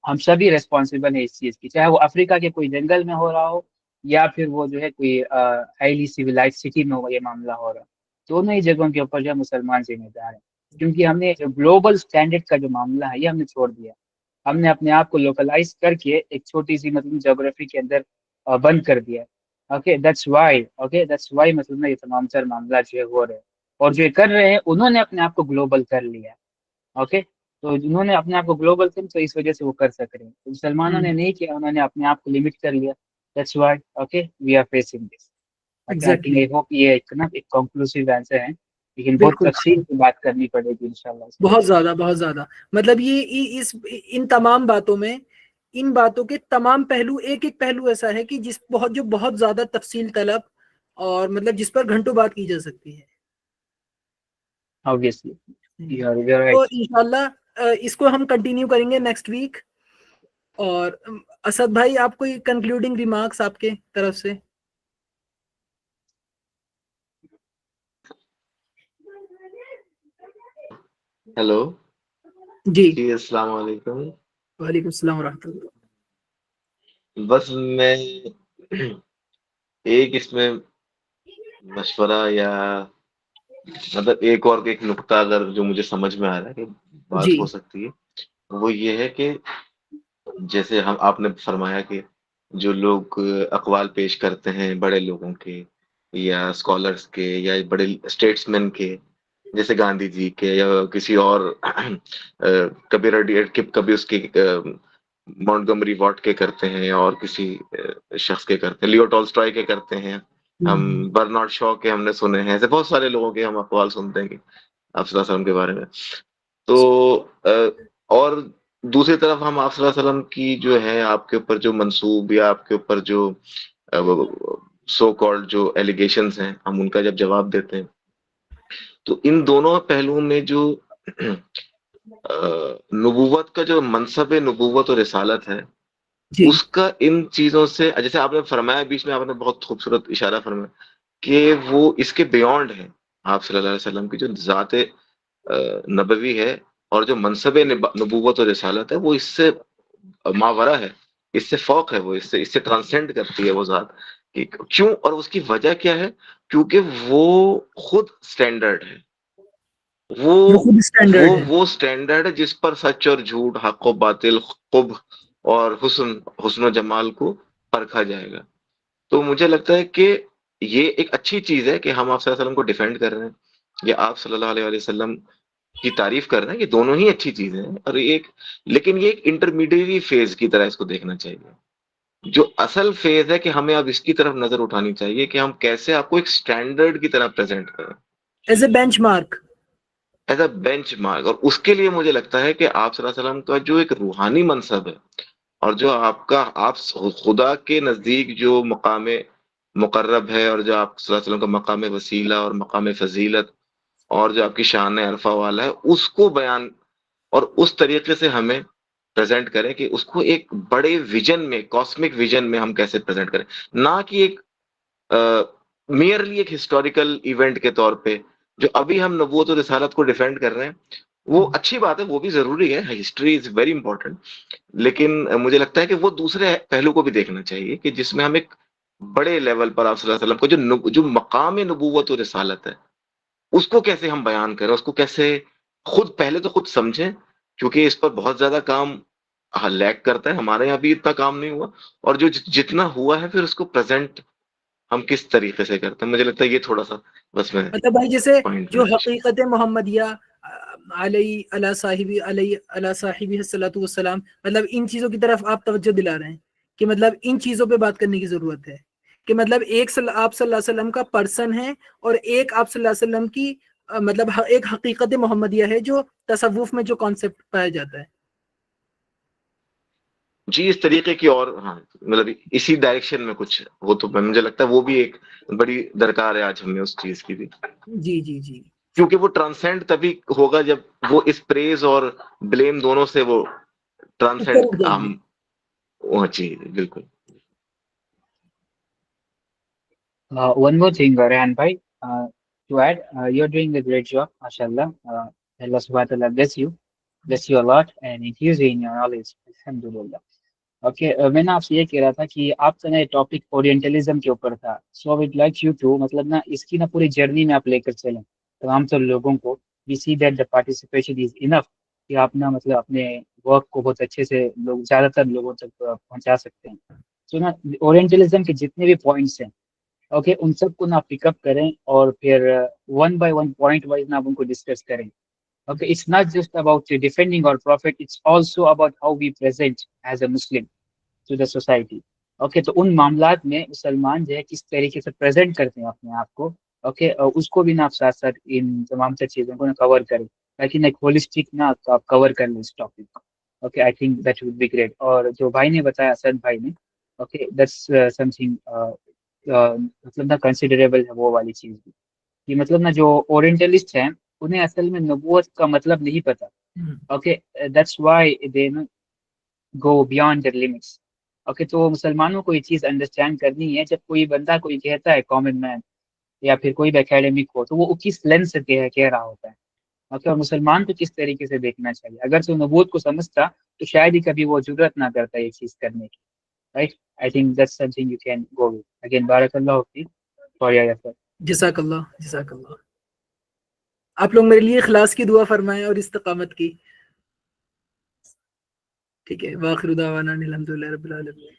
ہم سبھی ریسپانسبل ہیں اس چیز کی، چاہے وہ افریقہ کے کوئی جنگل میں ہو رہا ہو یا پھر وہ جو ہے کوئی ہائیلی سیویلائز سٹی میں یہ معاملہ ہو رہا ہے. دونوں ہی جگہوں کے اوپر جو ہے مسلمان ذمہ دار ہیں کیونکہ ہم نے جو گلوبل سٹینڈرڈ کا جو معاملہ ہے یہ ہم نے چھوڑ دیا. ہم نے اپنے آپ کو لوکلائز کر کے ایک چھوٹی سی مطلب جغرافی کے اندر بند کر دیا. اوکے دیٹس وائی مطلب نا یہ تمام تر معاملات جو ہے ہو رہے ہیں، اور جو کر رہے ہیں انہوں نے اپنے آپ کو گلوبل کر لیا. اوکے تو جنہوں نے اپنے آپ کو گلوبل کر تو اس وجہ سے وہ کر سک رہے ہیں، مسلمانوں نے نہیں کیا، انہوں نے اپنے آپ کو لمٹ کر لیا. That's why okay we are facing this. I hope یہ ایک کنکلوسیو آنسر ہے، لیکن بہت تفصیل سے بات کرنی پڑے گی انشاءاللہ. بہت زیادہ مطلب یہ ان تمام باتوں میں ان باتوں کے تمام پہلو ایک پہلو ایسا ہے کہ جو بہت زیادہ تفصیل طلب اور مطلب جس پر گھنٹوں بات کی جا سکتی ہے. Obviously. تو انشاءاللہ اس کو ہم کنٹینیو کریں گے نیکسٹ ویک. اور اسد بھائی آپ کوئی کنکلوڈنگ ریمارکس آپ کے طرف سے؟ ہیلو جی السلام علیکم. وعلیکم السلام ورحمۃ اللہ. بس میں ایک اس میں مشورہ یا مطلب ایک نقطہ اگر جو مجھے سمجھ میں آ رہا ہے کہ بات ہو سکتی ہے وہ یہ ہے کہ جیسے آپ نے فرمایا کہ جو لوگ اقوال پیش کرتے ہیں بڑے لوگوں کے یا اسکالرس کے یا بڑے اسٹیٹس مین کے جیسے گاندھی جی کے یا کسی اور کبھی اس کی مونٹگمری واٹ کے کرتے ہیں اور کسی شخص کے کرتے ہیں، لیو ٹولسٹائے کے کرتے ہیں، ہم برنارڈ شاء کے ہم نے سنے ہیں، ایسے بہت سارے لوگوں کے ہم اقوال سنتے ہیں کہ آپ صلی اللہ علیہ وسلم کے بارے میں. تو اور دوسری طرف ہم آپ صلی اللہ علیہ وسلم کی جو ہے آپ کے اوپر جو منسوب یا آپ کے اوپر جو سو کالڈ جو ایلیگیشنز ہیں ہم ان کا جب جواب دیتے ہیں تو ان دونوں پہلوؤں میں جو نبوت کا جو منصب نبوت اور رسالت ہے اس کا ان چیزوں سے جیسے آپ نے فرمایا بیچ میں آپ نے بہت خوبصورت اشارہ فرمایا کہ وہ اس کے بیونڈ ہے. آپ صلی اللہ علیہ وسلم کی جو ذات نبوی ہے اور جو منصب نبوت اور رسالت ہے وہ اس سے ماورا ہے، اس سے فوق ہے، وہ اس سے ٹرانسینڈ کرتی ہے وہ ذات. کیوں اور اس کی وجہ کیا ہے؟ کیونکہ وہ خود سٹینڈرڈ ہے، وہ سٹینڈرڈ ہے جس پر سچ اور جھوٹ، حق و باطل، قبح اور حسن و جمال کو پرکھا جائے گا. تو مجھے لگتا ہے کہ یہ ایک اچھی چیز ہے کہ ہم آپ صلی اللہ علیہ وسلم کو ڈیفینڈ کر رہے ہیں یا آپ صلی اللہ علیہ وسلم کی تعریف کر رہے ہیں. یہ دونوں ہی اچھی چیزیں ہیں اور لیکن یہ ایک انٹرمیڈیٹری فیز کی طرح اس کو دیکھنا چاہیے. جو اصل فیز ہے کہ ہمیں اب اس کی طرف نظر اٹھانی چاہیے کہ ہم کیسے آپ کو ایک سٹینڈرڈ کی طرح پریزنٹ کریں ایز اے بینچ مارک. اور اس کے لیے مجھے لگتا ہے کہ آپ صلی اللہ علیہ وسلم کا جو ایک روحانی منصب ہے اور جو آپ خدا کے نزدیک جو مقام مقرب ہے، اور جو آپ صلی اللہ علیہ وسلم کا مقام وسیلہ اور مقام فضیلت اور جو آپ کی شان عرفہ والا ہے، اس کو بیان اور اس طریقے سے ہمیں پریزنٹ کریں کہ اس کو ایک بڑے ویژن میں، کاسمک ویژن میں ہم کیسے پریزنٹ کریں، نہ کہ ایک میئرلی ایک ہسٹوریکل ایونٹ کے طور پہ. جو ابھی ہم نبوت و رسالت کو ڈیفینڈ کر رہے ہیں وہ اچھی بات ہے، وہ بھی ضروری ہے، ہسٹری از ویری امپورٹنٹ، لیکن مجھے لگتا ہے کہ وہ دوسرے پہلو کو بھی دیکھنا چاہیے کہ جس میں ہم ایک بڑے لیول پر آپ صلی اللہ علیہ وسلم کو جو مقام نبوت و رسالت ہے اس کو کیسے ہم بیان کریں، اس کو کیسے پہلے تو خود سمجھیں، کیونکہ اس پر بہت زیادہ کام لیک کرتا ہے، ہمارے یہاں بھی اتنا کام نہیں ہوا، اور جو جتنا ہوا ہے پھر اس کو پریزنٹ ہم کس طریقے سے کرتے ہیں. مجھے لگتا ہے یہ تھوڑا سا بس میں مطلب بھائی جیسے پوائنٹ جو حقیقت محمدیہ علی صاحبی الصلاۃ والسلام، مطلب ان چیزوں کی طرف آپ توجہ دلا رہے ہیں کہ مطلب ان چیزوں پہ بات کرنے کی ضرورت ہے، کہ مطلب ایک آپ صلی اللہ علیہ وسلم کا پرسن ہے اور ایک آپ صلی اللہ علیہ وسلم کی مطلب ایک حقیقت محمدیہ ہے جو تصوف میں جو کانسیپٹ پایا جاتا ہے. جی اس طریقے کی، اور ہاں مطلب اسی ڈائریکشن میں کچھ وہ تو مجھے لگتا ہے وہ بھی ایک بڑی درکار ہے آج ہمیں اس چیز کی بھی، جی جی جی کیونکہ وہ ٹرانسینڈ تبھی ہوگا جب وہ اس پریز اور بلیم دونوں سے وہ ٹرانسینڈ ہم. جی بالکل. One more thing, Rehan bhai, to add, you're doing a great job, mashallah. Allah subhanahu wa ta'ala bless you a lot and increase you in your knowledge. Alhamdulillah. Okay میں نا آپ سے یہ کہہ رہا تھا کہ آپ کا نا ٹاپک اورینٹلزم کے اوپر تھا، so I would like you to مطلب نا اس کی نا پوری جرنی میں آپ لے کر چلیں تمام تر لوگوں کو. وی سی دیٹ دا پارٹیسپیشن از انف کہ آپ نا مطلب اپنے ورک کو بہت اچھے سے زیادہ تر لوگوں تک پہنچا سکتے ہیں. سو نا اورینٹلزم کے جتنے بھی پوائنٹس ہیں اوکے ان سب کو نا پک اپ کریں اور پھر one by one point wise نا آپ ان کو ڈسکس کریں. Okay, it's not just about defending our prophet, it's also about how we present as a Muslim to the society. Okay, تو ان معاملات میں مسلمان جو ہے کس طریقے سے پریزنٹ کرتے ہیں اپنے آپ کو، اوکے اس کو بھی نا آپ ساتھ ساتھ ان تمام تر چیزوں کو نا کور کریں تاکہ ایک ہولسٹک نا آپ کور کر لیں اس ٹاپک کو. Okay I think that would be great. اور جو بھائی نے بتایا اسد بھائی نے، اوکے دیٹس سم تھنگ مطلب نا کنسیڈریبل ہے وہ والی چیز بھی، کہ مطلب نا جو اورینٹلسٹ ہیں انہیں اصل میں نبوت کا مطلب نہیں پتا. Okay that's why they go beyond their limits. Okay تو مسلمانوں کو یہ چیز انڈرسٹینڈ کرنی ہے، جب کوئی بندہ کوئی کہتا ہے کامن مین یا پھر کوئی بھی اکیڈمک ہو تو وہ کس لینس سے کہہ رہا ہوتا ہے. اوکے اور مسلمان کو کس طریقے سے دیکھنا چاہیے. اگر تو نبوت کو سمجھتا تو شاید ہی کبھی وہ جرات نہ کرتا یہ چیز کرنے کی. Right, I think that's some thing you can go with. Again بارک اللہ فیک فار یور ایفرٹ. جزاک اللہ. آپ لوگ میرے لیے اخلاص کی دعا فرمائیں اور استقامت کی. ٹھیک ہے، وآخر دعوانا الحمدللہ رب العالمین.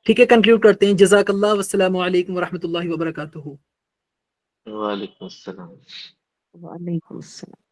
ٹھیک ہے، کنکلیوڈ کرتے ہیں. جزاک اللہ، والسلام علیکم ورحمۃ اللہ وبرکاتہ. وعلیکم السلام. وعلیکم السلام.